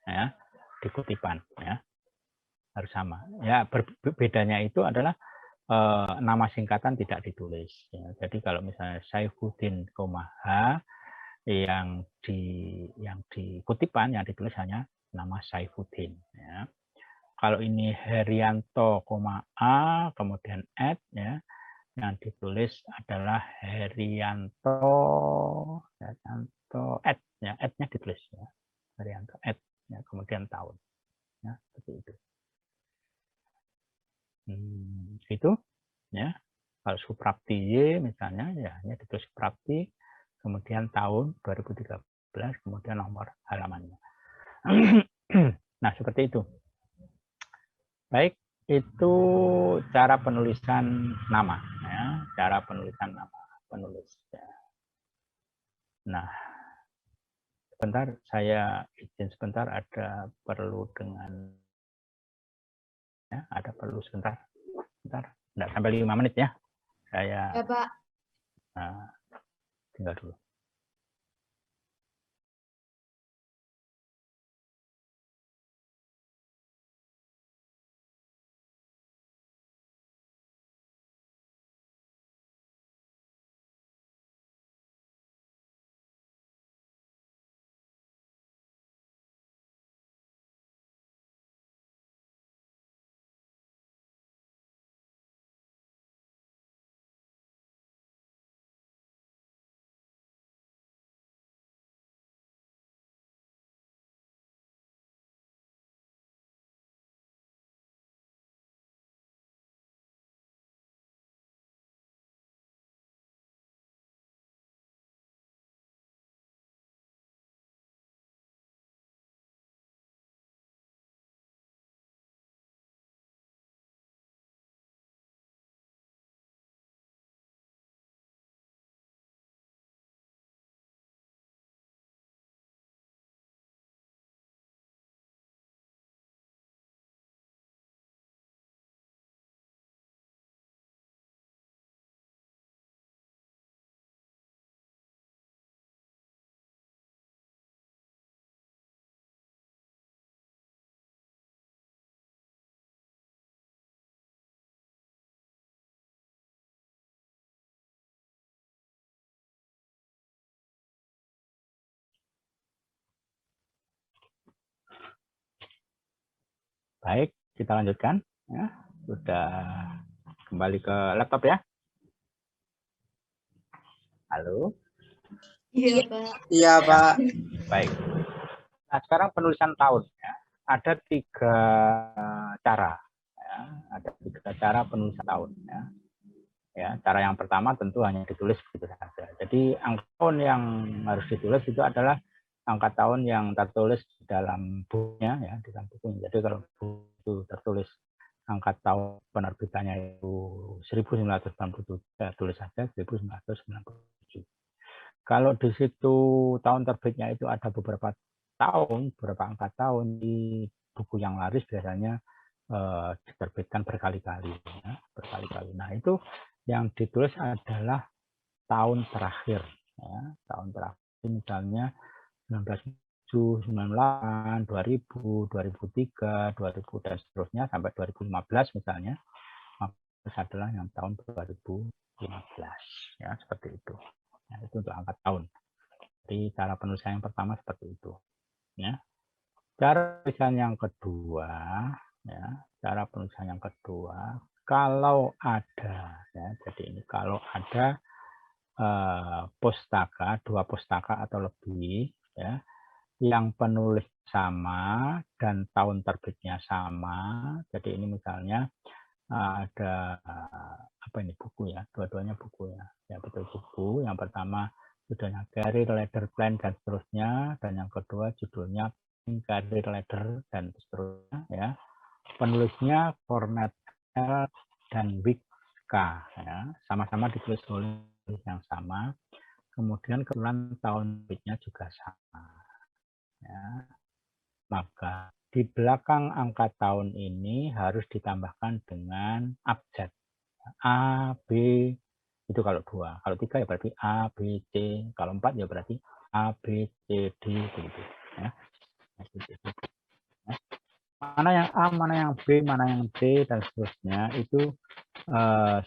ya, di kutipan, ya, harus sama. Ya, bedanya itu adalah nama singkatan tidak ditulis. Ya. Jadi kalau misalnya Saifuddin, H, yang di kutipan yang ditulis hanya nama Saifuddin. Ya. Kalau ini Herianto, A, kemudian ed, ya, yang ditulis adalah Herianto ed, ya, ed-nya ditulis, ya, Herianto ed, ya, kemudian tahun, ya, seperti itu. Itu, ya. Kalau Suprapti Y misalnya, ya, hanya ditulis Suprapti, kemudian tahun 2013, kemudian nomor halamannya. Nah, seperti itu. Baik, itu cara penulisan nama, ya, cara penulisan nama penulis. Ya. Nah, sebentar saya izin sebentar, ada perlu dengan, ya, ada perlu sebentar, enggak sampai 5 menit ya, saya Ya, Pak. Tinggal dulu. Baik, kita lanjutkan. Ya, sudah kembali ke laptop ya. Halo? Iya, Pak. Iya, Pak. Baik. Nah, sekarang penulisan tahun. Ya. Ada 3 cara. Ya. Ada 3 cara penulisan tahun. Ya. Ya, cara yang pertama tentu hanya ditulis begitu saja. Jadi angka tahun yang harus ditulis itu adalah angka tahun yang tertulis di dalam bukunya, ya, di dalam bukunya. Jadi kalau buku itu tertulis angka tahun penerbitannya itu 1997, ya, tulis saja 1997. Kalau di situ tahun terbitnya itu ada beberapa tahun, beberapa angka tahun di buku yang laris biasanya diterbitkan berkali-kali, ya, berkali-kali. Nah itu yang ditulis adalah tahun terakhir, ya, tahun terakhir misalnya 1997, 98, 2000, 2003, 2000 dan seterusnya sampai 2015 misalnya, maka adalah yang tahun 2015, ya seperti itu. Ya, itu untuk angka tahun. Jadi cara penulisan yang pertama seperti itu. Ya. Cara penulisan yang kedua, ya, cara penulisan yang kedua, kalau ada, ya, jadi ini kalau ada pustaka, 2 pustaka atau lebih, ya, yang penulis sama dan tahun terbitnya sama. Jadi ini misalnya ada apa ini buku ya, dua-duanya buku ya, ya betul buku. Yang pertama judulnya Career Leader Plan dan seterusnya, dan yang kedua judulnya Career Leader dan seterusnya, ya. Penulisnya Cornell dan Wicka, ya, sama-sama ditulis oleh yang sama. Kemudian kebetulan tahun terbitnya juga sama, ya. Maka di belakang angka tahun ini harus ditambahkan dengan abjad. A, B, itu kalau 2. Kalau 3 ya berarti A, B, C. Kalau 4 ya berarti A, B, C, D, begitu. Ya. Mana yang A, mana yang B, mana yang C, dan seterusnya itu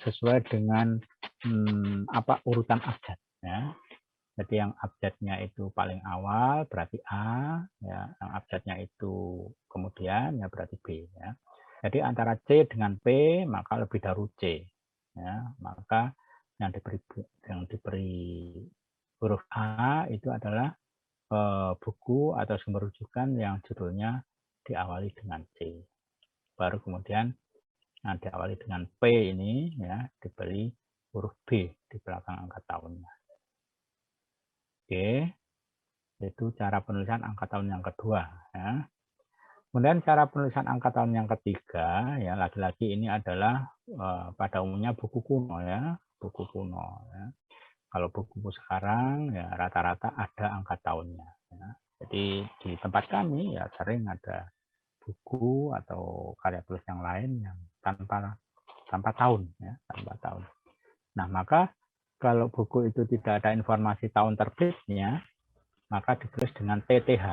sesuai dengan urutan abjad. Ya. Jadi yang abjadnya itu paling awal berarti A, ya. Yang abjadnya itu kemudian ya berarti B. Ya. Jadi antara C dengan P maka lebih dahulu C. Ya. Maka yang diberi huruf A itu adalah buku atau sumber rujukan yang judulnya diawali dengan C. Baru kemudian diawali dengan P ini, ya, diberi huruf B di belakang angka tahunnya. Oke, itu cara penulisan angka tahun yang kedua. Ya. Kemudian cara penulisan angka tahun yang ketiga, ya lagi-lagi ini adalah pada umumnya buku kuno, ya, buku kuno. Ya. Kalau buku sekarang ya rata-rata ada angka tahunnya. Ya. Jadi di tempat kami ya sering ada buku atau karya tulis yang lain yang tanpa tahun, ya, tanpa tahun. Nah maka kalau buku itu tidak ada informasi tahun terbitnya, maka ditulis dengan TTH.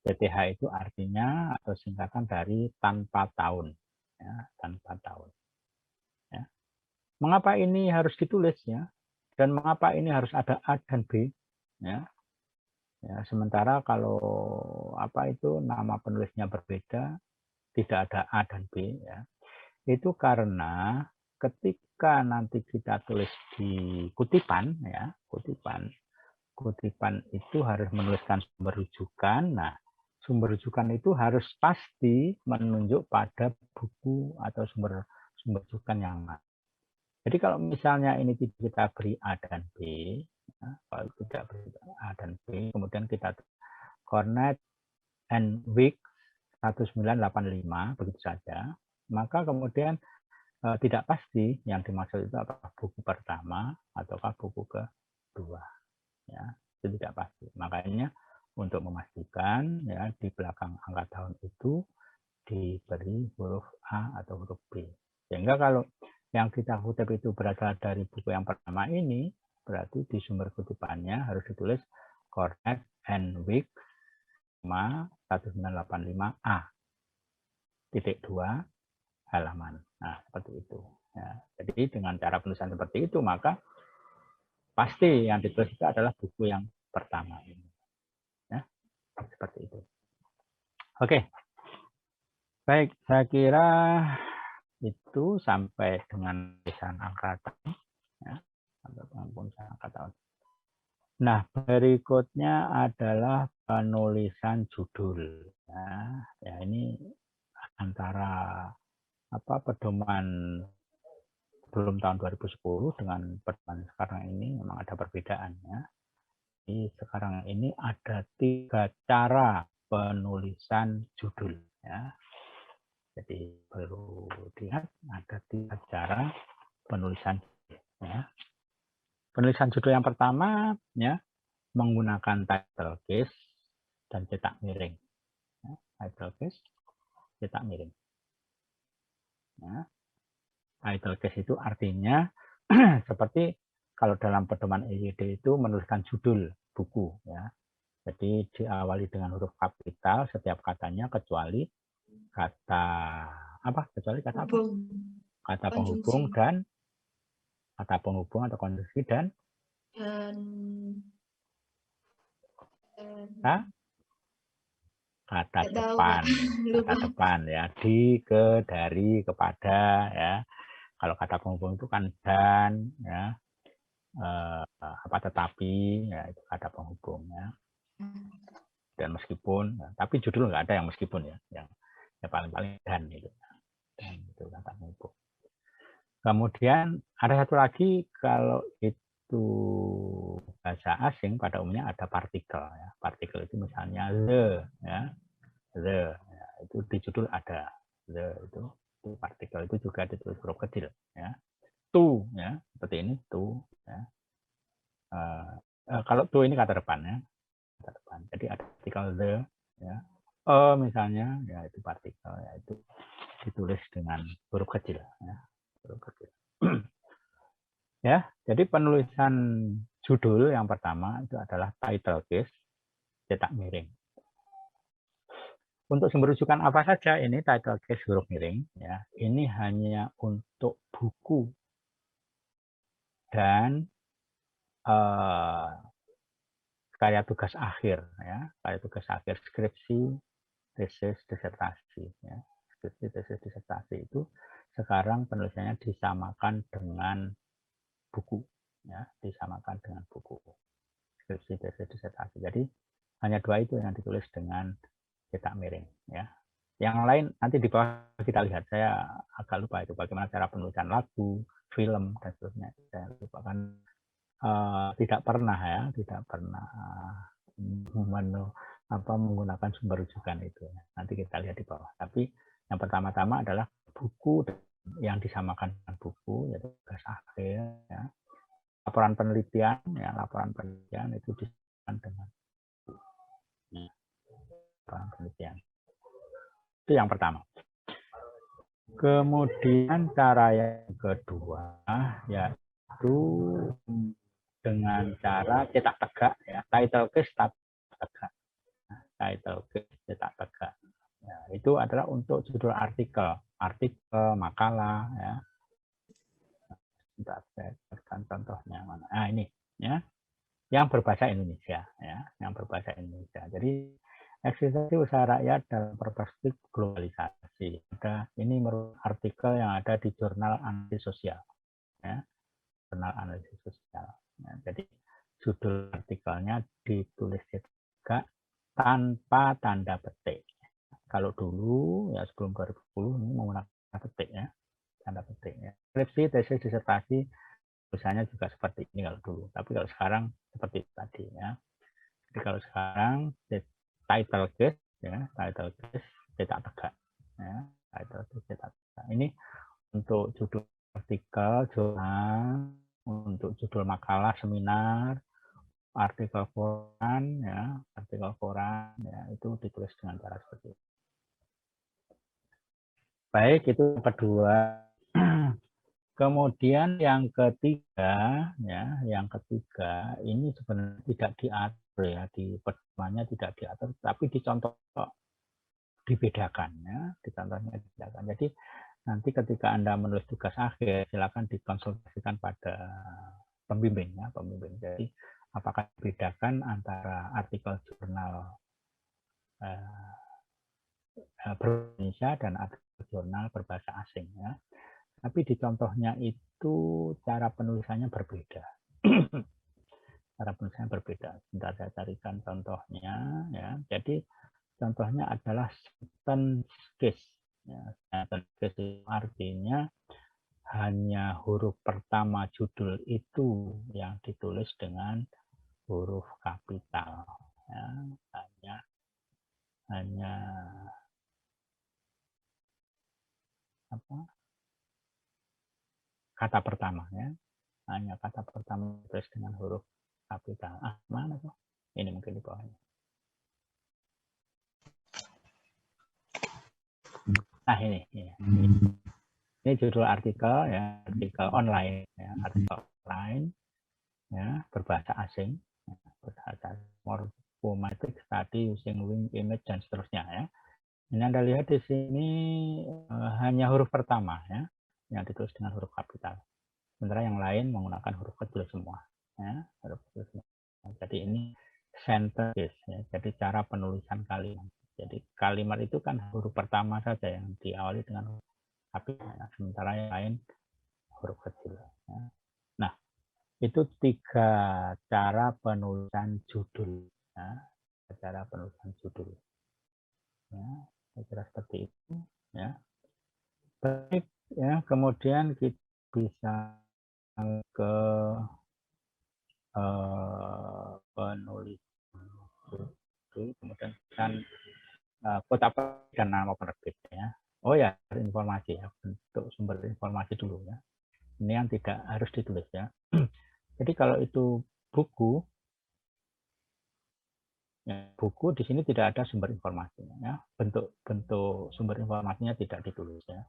TTH itu artinya atau singkatan dari tanpa tahun, ya, tanpa tahun. Ya. Mengapa ini harus ditulis, ya? Dan mengapa ini harus ada A dan B, ya? Ya, sementara kalau nama penulisnya berbeda, tidak ada A dan B, ya. Itu karena ketika nanti kita tulis di kutipan, ya, kutipan itu harus menuliskan sumber rujukan. Nah, sumber rujukan itu harus pasti menunjuk pada buku atau sumber rujukan yang mana. Jadi kalau misalnya ini kita beri A dan B, ya, kalau tidak beri A dan B, kemudian kita Cornell and Wick 1985, begitu saja, maka kemudian tidak pasti yang dimaksud itu apakah buku pertama ataukah buku kedua. Ya, itu tidak pasti. Makanya untuk memastikan, ya, di belakang angka tahun itu diberi huruf A atau huruf B. Sehingga kalau yang kita kutip itu berasal dari buku yang pertama ini, berarti di sumber kutipannya harus ditulis Cornell and Wick 1985A titik 2 halaman. Nah, seperti itu. Ya, jadi dengan cara penulisan seperti itu, maka pasti yang ditulis itu adalah buku yang pertama ini. Ya, seperti itu. Oke. Baik, saya kira itu sampai dengan tulisan angka tahun. Ya. kata. Nah, berikutnya adalah penulisan judul. Nah, ya ini antara pedoman sebelum tahun 2010 dengan pedoman sekarang ini memang ada perbedaannya. Jadi sekarang ini ada 3 cara penulisan judul. Ya. Jadi perlu dilihat ada 3 cara penulisan. Ya. Penulisan judul yang pertama ya menggunakan title case dan cetak miring. Ya, title case, cetak miring. Ya. Title case itu artinya seperti kalau dalam pedoman EYD itu menuliskan judul buku. Ya. Jadi diawali dengan huruf kapital setiap katanya kecuali kata apa? Kecuali kata apa? Kata penghubung dan kata penghubung atau konjungsi dan kata depan, kata depan ya, di, ke, dari, kepada ya. Kalau kata penghubung itu kan dan ya, tetapi ya itu kata penghubung ya. Dan meskipun, ya, tapi judul nggak ada yang meskipun ya, yang paling-paling dan itu kata penghubung. Kemudian ada satu lagi kalau itu bahasa asing pada umumnya ada partikel ya. Partikel itu misalnya the ya. The ya, itu di judul ada the itu partikel itu juga ditulis huruf kecil ya. To ya, seperti ini to ya. Kalau to ini kata depan ya. Kata depan. Jadi ada partikel the ya. Misalnya ya itu partikel ya itu ditulis dengan huruf kecil ya. Ya, jadi penulisan judul yang pertama itu adalah title case, cetak miring. Untuk sumber rujukan apa saja ini title case huruf miring ya. Ini hanya untuk buku dan karya tugas akhir ya, karya tugas akhir skripsi, tesis, disertasi ya. Skripsi, tesis, disertasi itu sekarang penulisannya disamakan dengan buku ya, disamakan dengan buku skripsi, tesis, disertasi. Jadi hanya 2 itu yang ditulis dengan cetak miring ya. Yang lain nanti di bawah kita lihat, saya agak lupa itu bagaimana cara penulisan lagu, film dan seterusnya. Saya lupa kan tidak pernah menggunakan sumber rujukan itu. Nanti kita lihat di bawah. Tapi yang pertama-tama adalah buku yang disamakan dengan buku, yaitu tugas akhir. Ya. Laporan penelitian itu disamakan dengan buku. Ya. Laporan penelitian. Itu yang pertama. Kemudian cara yang kedua yaitu dengan cara cetak tegak ya, title case tegak. Title case cetak tegak. Ya, itu adalah untuk judul artikel, makalah ya. Kita contohnya mana? Nah, ini ya. Yang berbahasa Indonesia ya, yang berbahasa Indonesia. Jadi eksistensi usaha rakyat dalam perspektif globalisasi. Ini merupakan artikel yang ada di jurnal analisis sosial ya. Jurnal analisis sosial. Ya, jadi judul artikelnya ditulis juga tanpa tanda petik. Kalau dulu ya sebelum 2010 ini menggunakan petik ya, tanda petik ya. Skripsi, tesis, disertasi tulisannya juga seperti ini kalau dulu. Tapi kalau sekarang seperti tadi ya. Jadi kalau sekarang title case ya, title case cetak tegak ya, title case cetak tegak. Ini untuk judul artikel, jurnal, untuk judul makalah, seminar, artikel koran ya, itu ditulis dengan cara seperti itu. Baik, itu yang kedua. Kemudian yang ketiga ini sebenarnya tidak diatur ya, di pedomannya tidak diatur, tapi dicontoh dibedakan ya, dicontohnya dibedakan. Jadi nanti ketika Anda menulis tugas akhir silakan dikonsultasikan pada pembimbing ya, pembimbing. Jadi apakah dibedakan antara artikel jurnal berbahasa dan artikel jurnal berbahasa asing ya. Tapi di contohnya itu cara penulisannya berbeda Cara penulisan berbeda. Sebentar saya carikan contohnya. Ya. Jadi contohnya adalah sentence case. Ya, sentence case itu artinya hanya huruf pertama judul itu yang ditulis dengan huruf kapital. Ya, hanya kata pertama, ya. Hanya kata pertama ditulis dengan huruf kapital. Mana tuh? Ini mungkin di bawahnya. Nah ini judul artikel, ya, artikel online, ya, artikel online, ya, berbahasa asing, ya, berbahasa morphometric study using wing image dan seterusnya, ya. Ini Anda lihat di sini hanya huruf pertama, ya, yang ditulis dengan huruf kapital. Sementara yang lain menggunakan huruf kecil semua, ya, huruf kecil semua. Jadi ini sentence, ya, jadi cara penulisan kalimat. Jadi kalimat itu kan huruf pertama saja yang diawali dengan huruf kapital, ya, sementara yang lain huruf kecil. Ya. Nah, itu 3 cara penulisan judul, ya, cara penulisan judul. Ya, saya kira seperti itu. Ya. Baik, ya, kemudian kita bisa ke penulisan, kemudian kota dan nama penerbit, ya. Oh ya, informasi, ya, bentuk sumber informasi dulu, ya. Ini yang tidak harus ditulis, ya. Jadi kalau itu buku, ya, buku di sini tidak ada sumber informasinya, ya. Bentuk sumber informasinya tidak ditulis, ya.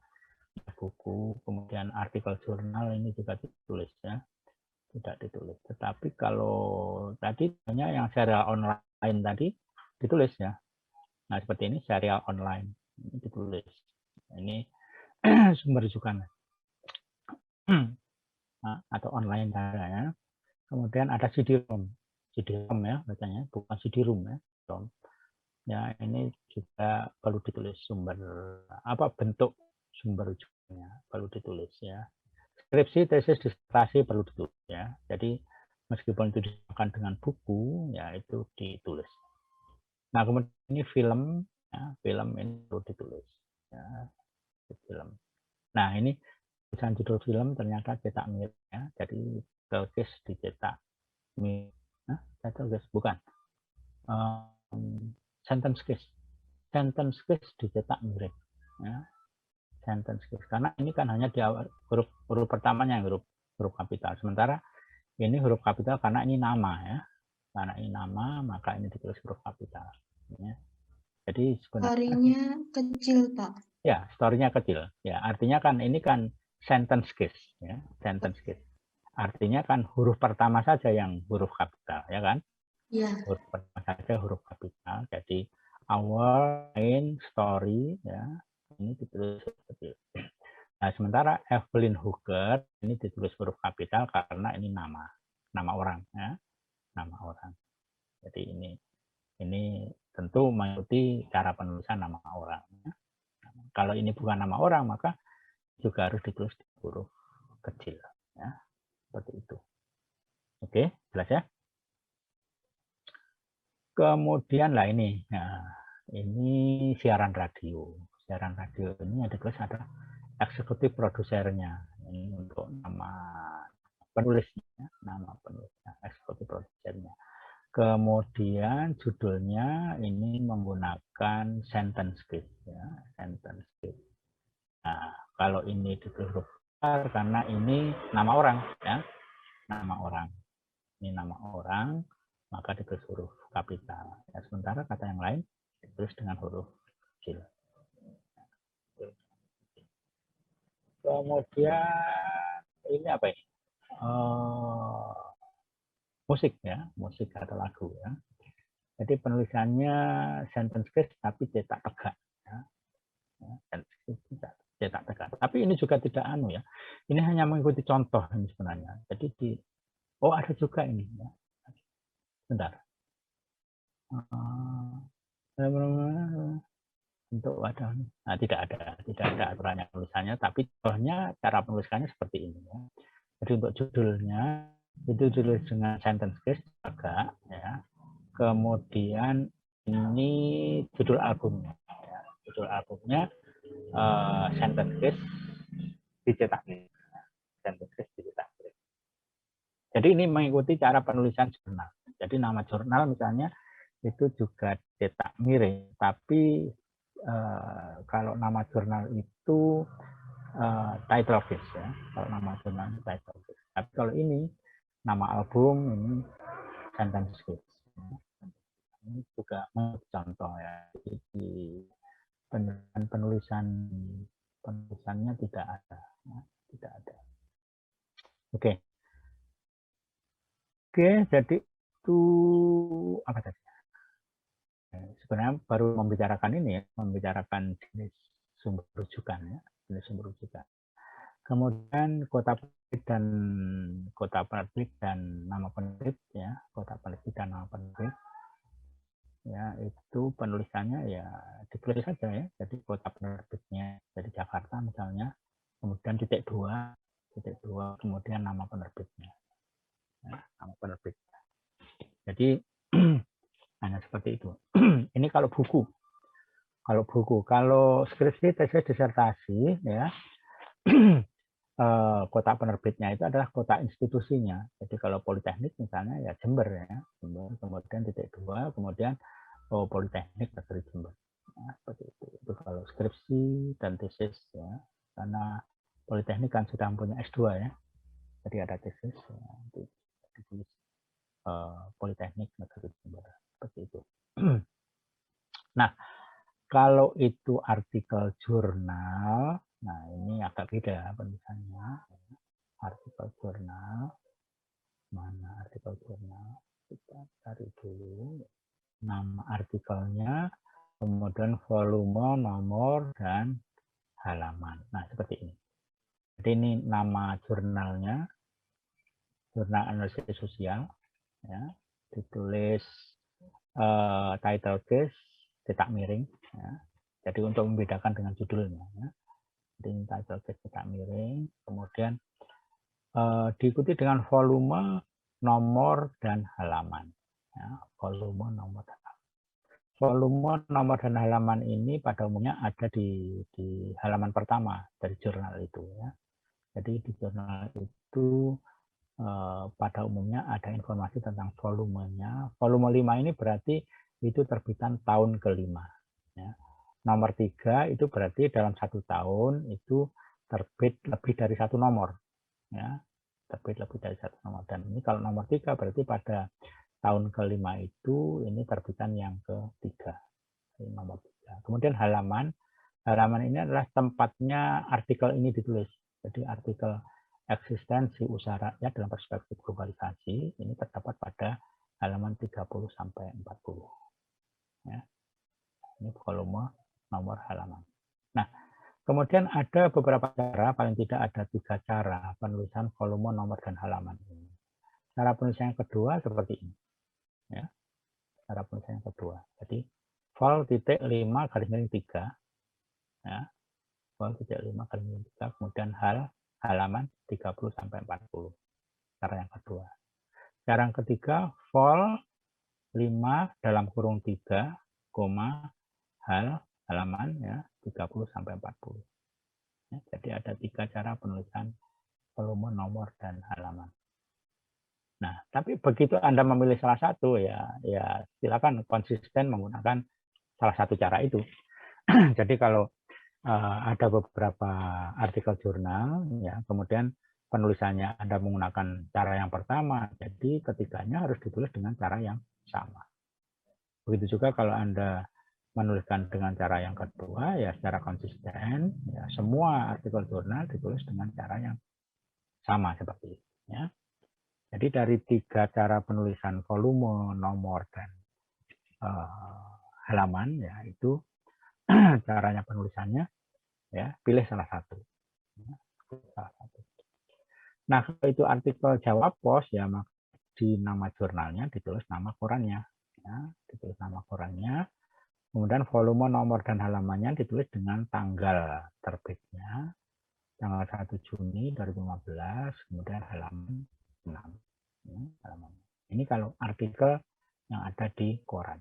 Buku, kemudian artikel jurnal ini juga ditulis, ya. Tidak ditulis. Tetapi kalau tadi hanya yang serial online tadi ditulis, ya. Nah, seperti ini serial online ini ditulis. Ini sumber rujukan atau online ya. Kemudian ada CD-ROM, ya bacanya, bukan CD-ROM, ya. Ya, ini juga perlu ditulis sumber bentuk sumber rujukannya perlu ditulis, ya. Skripsi, tesis, disertasi perlu ditulis, ya. Jadi meskipun itu disamakan dengan buku, ya itu ditulis. Nah, kemudian ini film, ya, film ini perlu ditulis, ya, film. Nah, ini tulisan judul film ternyata cetak mirip, ya. Jadi case dicetak mirip. Nah, case bukan. Sentence case dicetak mirip, ya. Sentence case karena ini kan hanya di awal huruf pertamanya yang huruf kapital. Sementara ini huruf kapital karena ini nama, ya. Karena ini nama, maka ini ditulis huruf kapital, ya. Jadi sebenarnya story-nya kecil, Pak. Ya, story-nya kecil. Ya, artinya kan ini kan sentence case, ya, sentence case. Artinya kan huruf pertama saja yang huruf kapital, ya kan? Iya. Huruf pertama saja huruf kapital. Jadi our main story, ya, ini ditulis huruf kecil. Nah, sementara Evelyn Hooker ini ditulis huruf kapital karena ini nama orang, ya, nama orang. Jadi ini tentu mengikuti cara penulisan nama orang. Ya. Kalau ini bukan nama orang, maka juga harus ditulis di huruf kecil, ya, seperti itu. Oke, jelas ya. Kemudian lah ini, nah, ini siaran radio. Siaran radio ini yang ditulis ada eksekutif produsernya. Ini untuk nama penulisnya, eksekutif produsernya. Kemudian judulnya ini menggunakan sentence case, ya, sentence case. Nah, kalau ini ditulis huruf besar karena ini nama orang, ya, nama orang. Ini nama orang, maka ditulis huruf kapital. Ya, sementara kata yang lain ditulis dengan huruf kecil. Kemudian ini apa ini? Musik, ya, musik atau lagu, ya. Jadi penulisannya sentence case tapi cetak tegak, ya. Cetak tegak. Tapi ini juga tidak ya. Ini hanya mengikuti contoh ini sebenarnya. Jadi ada juga ini, ya. Bentar. Untuk wadah. Nah, tidak ada aturannya penulisannya, tapi contohnya cara penulisannya seperti ini, ya. Jadi untuk judulnya itu ditulis dengan sentence case agak ya. Kemudian ini judul albumnya ya. Judul albumnya sentence case dicetak sentence case dicetak. Jadi ini mengikuti cara penulisan jurnal. Jadi nama jurnal misalnya itu juga cetak miring, tapi kalau nama jurnal itu title case ya. Kalau nama jurnal title case. Tapi kalau ini nama album ini sentence case. Ini juga contoh ya. Jadi penulisannya tidak ada, ya. Tidak ada. Oke. Oke, jadi itu apa tadi? Sebenarnya baru membicarakan ini ya, membicarakan jenis sumber rujukan ya, jenis sumber rujukan. Kemudian kota penerbit dan nama penerbit ya, kota penerbit dan nama penerbit ya, itu penulisannya ya ditulis saja ya. Jadi kota penerbitnya dari Jakarta misalnya, kemudian titik dua, kemudian nama penerbitnya. Ya, nama penerbit. Jadi hanya seperti itu. Ini kalau buku. Kalau skripsi, tesis, disertasi, ya kota penerbitnya itu adalah kota institusinya. Jadi kalau Politeknik misalnya ya Jember ya, Jember, kemudian titik dua, kemudian Politeknik Negeri Jember. Nah, seperti itu. Itu kalau skripsi dan tesis ya, karena Politeknik kan sudah punya S2 ya, jadi ada tesis ya, ditulis Politeknik Negeri Jember seperti itu. Nah, kalau itu artikel jurnal, nah ini agak beda penulisannya. Artikel jurnal, mana artikel jurnal? Kita cari dulu nama artikelnya, kemudian volume, nomor, dan halaman. Nah, seperti ini. Jadi ini nama jurnalnya, Jurnal Analisis Sosial, ya, ditulis title case cetak miring ya. Jadi untuk membedakan dengan judulnya ya. Jadi title case cetak miring, kemudian diikuti dengan volume, nomor, dan halaman ya. Volume, nomor, dan halaman. Volume, nomor, dan halaman ini pada umumnya ada di halaman pertama dari jurnal itu ya. Jadi di jurnal itu pada umumnya ada informasi tentang volumenya. Volume 5 ini berarti itu terbitan tahun kelima. Ya. Nomor 3 itu berarti dalam 1 tahun itu terbit lebih dari 1 nomor. Ya. Terbit lebih dari 1 nomor. Dan ini kalau nomor 3 berarti pada tahun kelima itu ini terbitan yang ketiga. Ini nomor 3. Kemudian halaman. Halaman ini adalah tempatnya artikel ini ditulis. Jadi artikel eksistensi usaha rakyat dalam perspektif globalisasi ini terdapat pada halaman 30 sampai 40. Ya. Ini volume, nomor, halaman. Nah, kemudian ada beberapa cara, paling tidak ada 3 cara penulisan volume, nomor, dan halaman ini. Cara penulisan yang kedua seperti ini. Ya. Cara penulisan yang kedua. Jadi vol.5 garis miring 3. Ya. Vol.5 garis miring 3, kemudian halaman 30 sampai 40. Cara yang kedua. Cara yang ketiga, vol 5 dalam kurung 3, halaman ya 30 sampai 40. Ya, jadi ada 3 cara penulisan volume, nomor, dan halaman. Nah, tapi begitu Anda memilih salah satu ya silakan konsisten menggunakan salah satu cara itu. Jadi kalau ada beberapa artikel jurnal, ya, kemudian penulisannya Anda menggunakan cara yang pertama, jadi ketiganya harus ditulis dengan cara yang sama. Begitu juga kalau Anda menuliskan dengan cara yang kedua, ya secara konsisten, ya semua artikel jurnal ditulis dengan cara yang sama seperti itu. Ya. Jadi dari 3 cara penulisan volume, nomor, dan halaman, ya itu caranya penulisannya ya pilih salah satu. Nah kalau itu artikel jawab pos ya maka di nama jurnalnya ditulis nama korannya ya, ditulis nama korannya, kemudian volume, nomor, dan halamannya ditulis dengan tanggal terbitnya tanggal 1 Juni 2015, kemudian halaman 6 Ini kalau artikel yang ada di koran.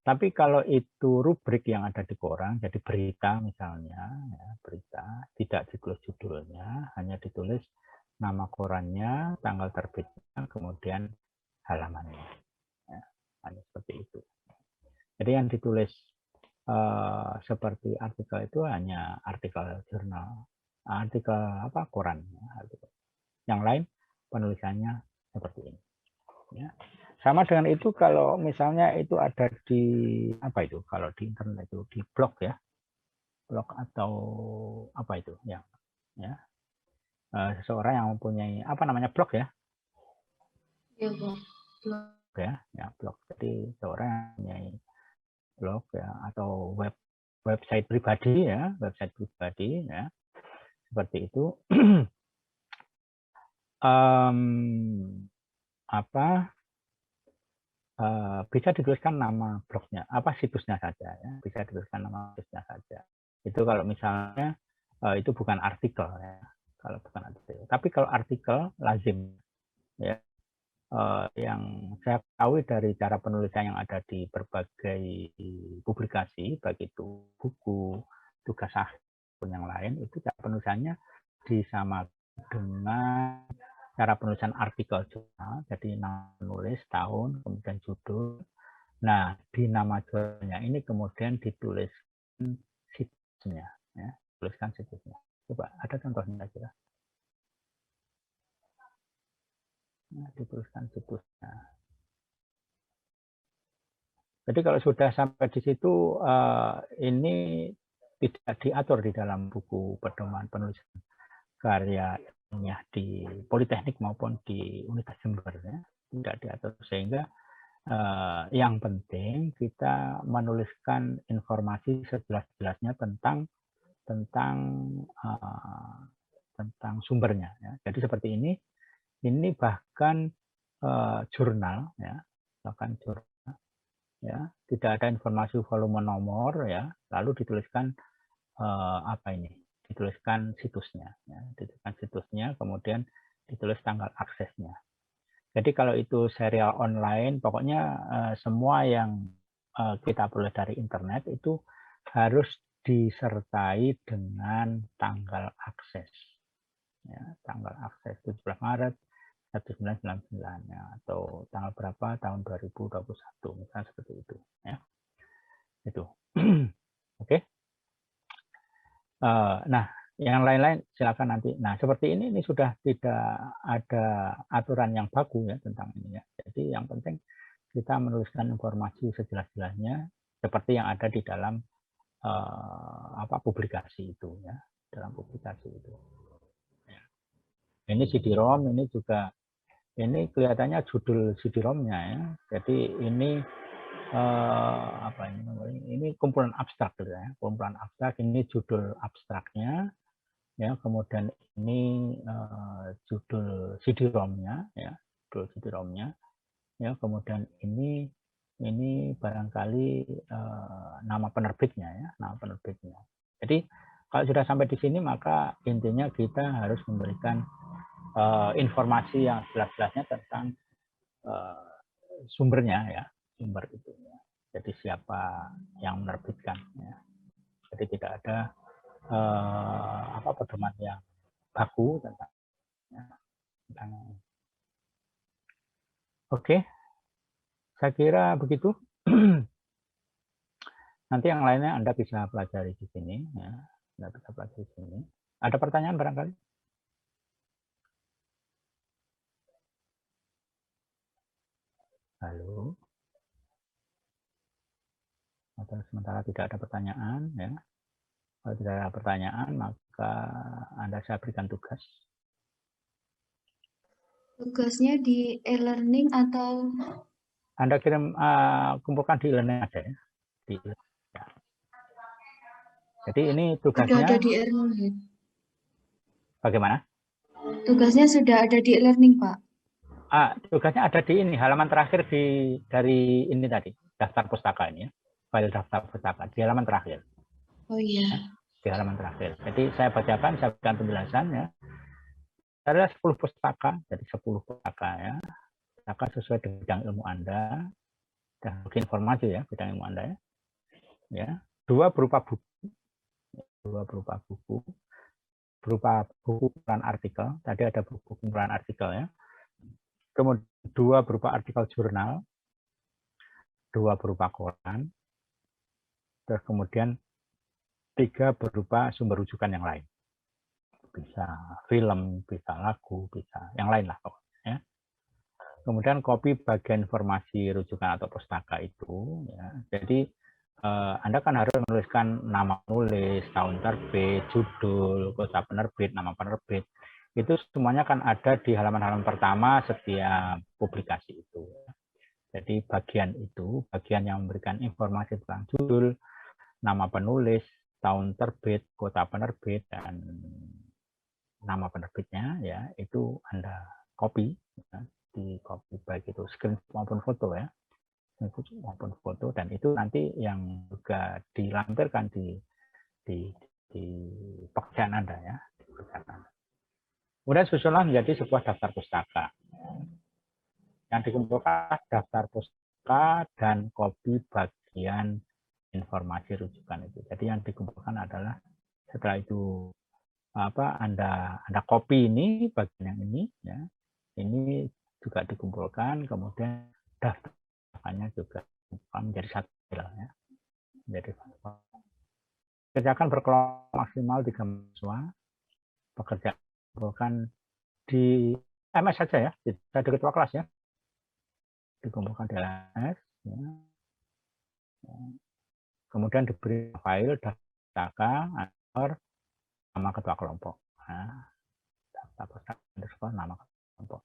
Tapi kalau itu rubrik yang ada di koran, jadi berita misalnya, ya, berita tidak ditulis judulnya, hanya ditulis nama korannya, tanggal terbitnya, kemudian halamannya. Ya, hanya seperti itu. Jadi yang ditulis seperti artikel itu hanya artikel jurnal, artikel apa koran. Artikel. Yang lain penulisannya seperti ini. Ya. Sama dengan itu kalau misalnya itu ada di apa itu kalau di internet itu di blog ya, blog atau apa itu ya, seseorang yang mempunyai apa namanya blog ya, Ya, Pak. ya blog. Jadi seorang yang mempunyai blog ya atau website pribadi ya, seperti itu. Bisa dituliskan nama blognya, situsnya saja ya, bisa dituliskan nama situsnya saja. Itu kalau misalnya itu bukan artikel ya, kalau bukan artikel. Tapi kalau artikel lazim ya, yang saya tahu dari cara penulisan yang ada di berbagai publikasi, baik itu buku, tugas akhir pun yang lain, itu cara penulisannya disamakan dengan cara penulisan artikel jurnal, jadi nama penulis, tahun, kemudian judul. Nah, di nama jurnalnya ini kemudian ditulis situsnya, ya, tuliskan situsnya. Coba ada contohnya kira. Nah, dituliskan situsnya. Jadi kalau sudah sampai di situ, ini tidak diatur di dalam buku pedoman penulisan karya di Politeknik maupun di Universitas Jember ya, tidak diatur, sehingga yang penting kita menuliskan informasi sejelas-jelasnya tentang sumbernya ya. Jadi seperti ini bahkan jurnal ya, ya, tidak ada informasi volume nomor ya, lalu dituliskan dituliskan situsnya, ya. Dituliskan situsnya, kemudian ditulis tanggal aksesnya. Jadi kalau itu serial online, pokoknya semua yang kita peroleh dari internet itu harus disertai dengan tanggal akses. Ya, tanggal akses 17 Maret 1999 ya, atau tanggal berapa tahun 2021, misalnya seperti itu. Ya. Itu. Oke. Nah, yang lain-lain silakan nanti. Nah, seperti ini sudah tidak ada aturan yang baku ya tentang ini ya. Jadi yang penting kita menuliskan informasi sejelas-jelasnya seperti yang ada di dalam publikasi itu ya, dalam publikasi itu. Ya. Ini CD-ROM, ini juga ini kelihatannya judul CD-ROM-nya ya. Jadi ini ini kumpulan abstrak gitu ya, kumpulan abstrak, ini judul abstraknya ya, kemudian ini judul CD-ROM-nya ya, judul CD-ROM-nya ya, kemudian ini barangkali nama penerbitnya ya, nama penerbitnya. Jadi kalau sudah sampai di sini maka intinya kita harus memberikan informasi yang jelas-jelasnya tentang sumbernya ya, sumber itu ya. Jadi siapa yang menerbitkan ya. Jadi tidak ada pedoman yang baku tentang ya, Oke. Saya kira begitu. Nanti yang lainnya Anda bisa pelajari di sini ya. Anda bisa pelajari di sini. Ada pertanyaan barangkali? Halo. Atau sementara tidak ada pertanyaan ya. Kalau tidak ada pertanyaan maka Anda saya berikan tugas. Tugasnya di e-learning atau Anda kirim kumpulkan di e-learning aja ya. Ya. Jadi ini tugasnya sudah ada di e-learning? Bagaimana? Tugasnya sudah ada di e-learning, Pak. Tugasnya ada di ini halaman terakhir dari ini tadi, daftar pustaka ini ya. File daftar pustaka di halaman terakhir. Oh iya. Ya, di halaman terakhir. Jadi saya bacakan, saya berikan penjelasan ya. Ada 10 pustaka, jadi 10 pustaka ya. Pustaka sesuai dengan bidang ilmu Anda dan informasi ya, bidang ilmu Anda ya. Ya, 2 berupa buku, berupa buku kumpulan artikel. Tadi ada buku kumpulan artikel ya. Kemudian 2 berupa artikel jurnal, 2 berupa koran, terus kemudian 3 berupa sumber rujukan yang lain. Bisa film, bisa lagu, bisa yang lain lah pokoknya. Ya. Kemudian kopi bagian informasi rujukan atau pustaka itu. Ya. Jadi Anda kan harus menuliskan nama penulis, tahun terbit, judul, kota penerbit, nama penerbit. Itu semuanya kan ada di halaman-halaman pertama setiap publikasi itu. Jadi bagian itu, bagian yang memberikan informasi tentang judul, nama penulis, tahun terbit, kota penerbit, dan nama penerbitnya, ya itu Anda copy, ya, di copy baik itu screen maupun foto ya. Maupun foto, dan itu nanti yang juga dilampirkan di pekerjaan Anda ya. Kemudian susunlah menjadi sebuah daftar pustaka. Yang dikumpulkan daftar pustaka dan kopi bagian informasi rujukan itu. Jadi yang dikumpulkan adalah setelah itu Anda copy ini bagian yang ini ya. Ini juga dikumpulkan, kemudian daftar juga menjadi satu file ya. Menjadi kerjakan berkelompok maksimal 3 mahasiswa. Pekerjaan dikumpulkan di MS saja ya, tidak di ketua kelas ya. Dikumpulkan di MS ya. Kemudian diberi file daftar nama ketua kelompok. Nah, daftar nama kelompok.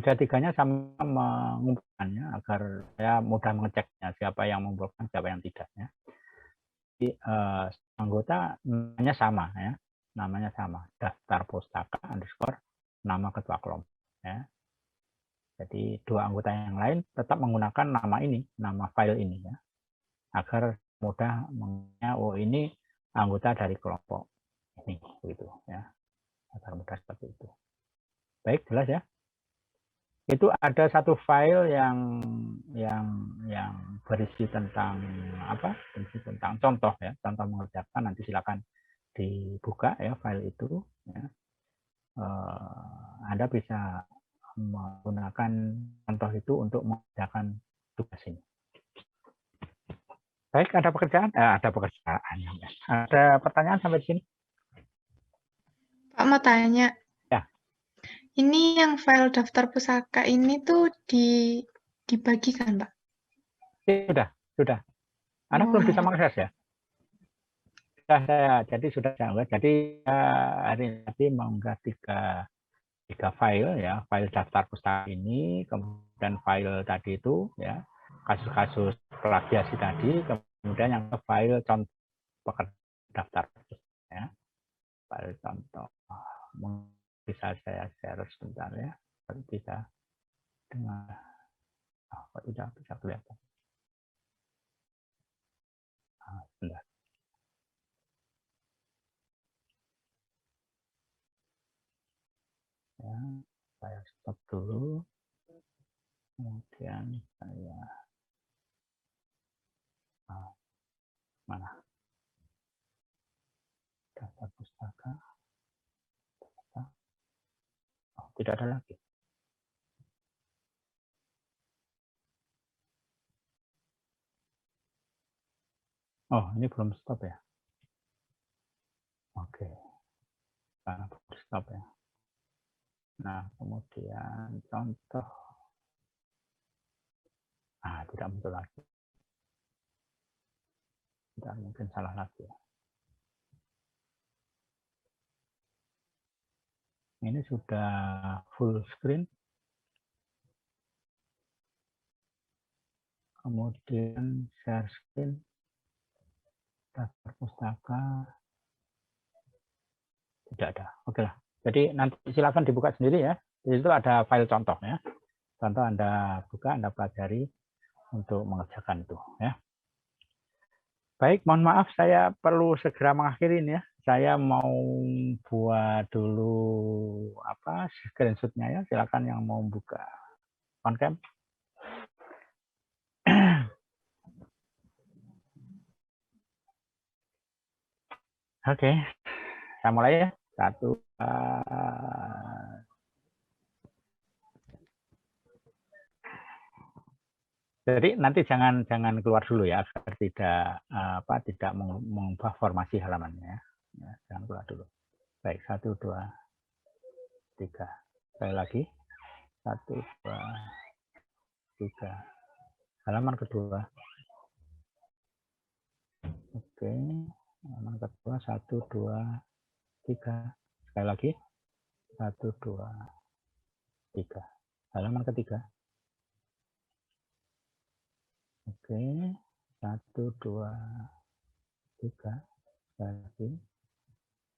Tiga-tiganya sama mengumpulkannya agar saya mudah mengeceknya siapa yang mengumpulkan, siapa yang tidak ya. Jadi, anggota namanya sama ya, namanya sama, daftar pustaka underscore nama ketua kelompok ya. Jadi 2 anggota yang lain tetap menggunakan nama ini, nama file ini ya, agar mudah mengingat oh ini anggota dari kelompok ini begitu ya, agar mudah seperti itu. Baik, jelas ya. Itu ada satu file yang berisi tentang berisi tentang contoh ya, contoh mengerjakan. Nanti silakan dibuka ya file itu ya. Anda bisa menggunakan contoh itu untuk mengerjakan tugas ini. Baik, ada pekerjaan? Ada pekerjaan. Ada pertanyaan sampai di sini? Pak mau tanya. Ya. Ini yang file daftar pusaka ini tuh dibagikan, Pak? Sudah. Anda belum bisa mengakses ya? Sudah saya jadi hari ini mengunggah tiga file ya, file daftar pustaka ini, kemudian file tadi itu ya, kasus-kasus plagiasi tadi, kemudian yang file contoh pekerjaan daftar ya, file contoh. Bisa saya share sebentar ya, bisa dengan kok tidak bisa kelihatan. Sebentar. Ya, saya stop dulu, kemudian saya mana daftar pustaka. Tidak ada lagi. Oh, ini belum stop ya. Oke. Karena belum stop ya. Nah, kemudian contoh. Tidak muncul lagi. Tidak mungkin salah lagi ya. Ini sudah full screen. Kemudian share screen. Daftar pustaka. Tidak ada. Oke lah. Jadi nanti silakan dibuka sendiri ya. Di situ ada file contoh ya. Contoh Anda buka, Anda pelajari untuk mengerjakan itu ya. Baik, mohon maaf saya perlu segera mengakhiri ini ya. Saya mau buat dulu screenshotnya ya, silakan yang mau buka on cam. Oke, saya mulai ya. 1, 2. Jadi nanti jangan keluar dulu ya, agar tidak mengubah formasi halamannya. Ya, jangan keluar dulu. Baik, 1, 2, 3. Sekali lagi. 1, 2, 3. Halaman kedua. Oke, halaman kedua 1, 2, 3. Sekali lagi. 1, 2, 3. Halaman ketiga. Oke, 1, 2, 3. Sekali lagi.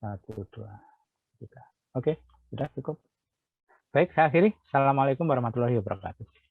1, 2, 3. Oke, sudah cukup. Baik, saya akhiri. Assalamualaikum warahmatullahi wabarakatuh.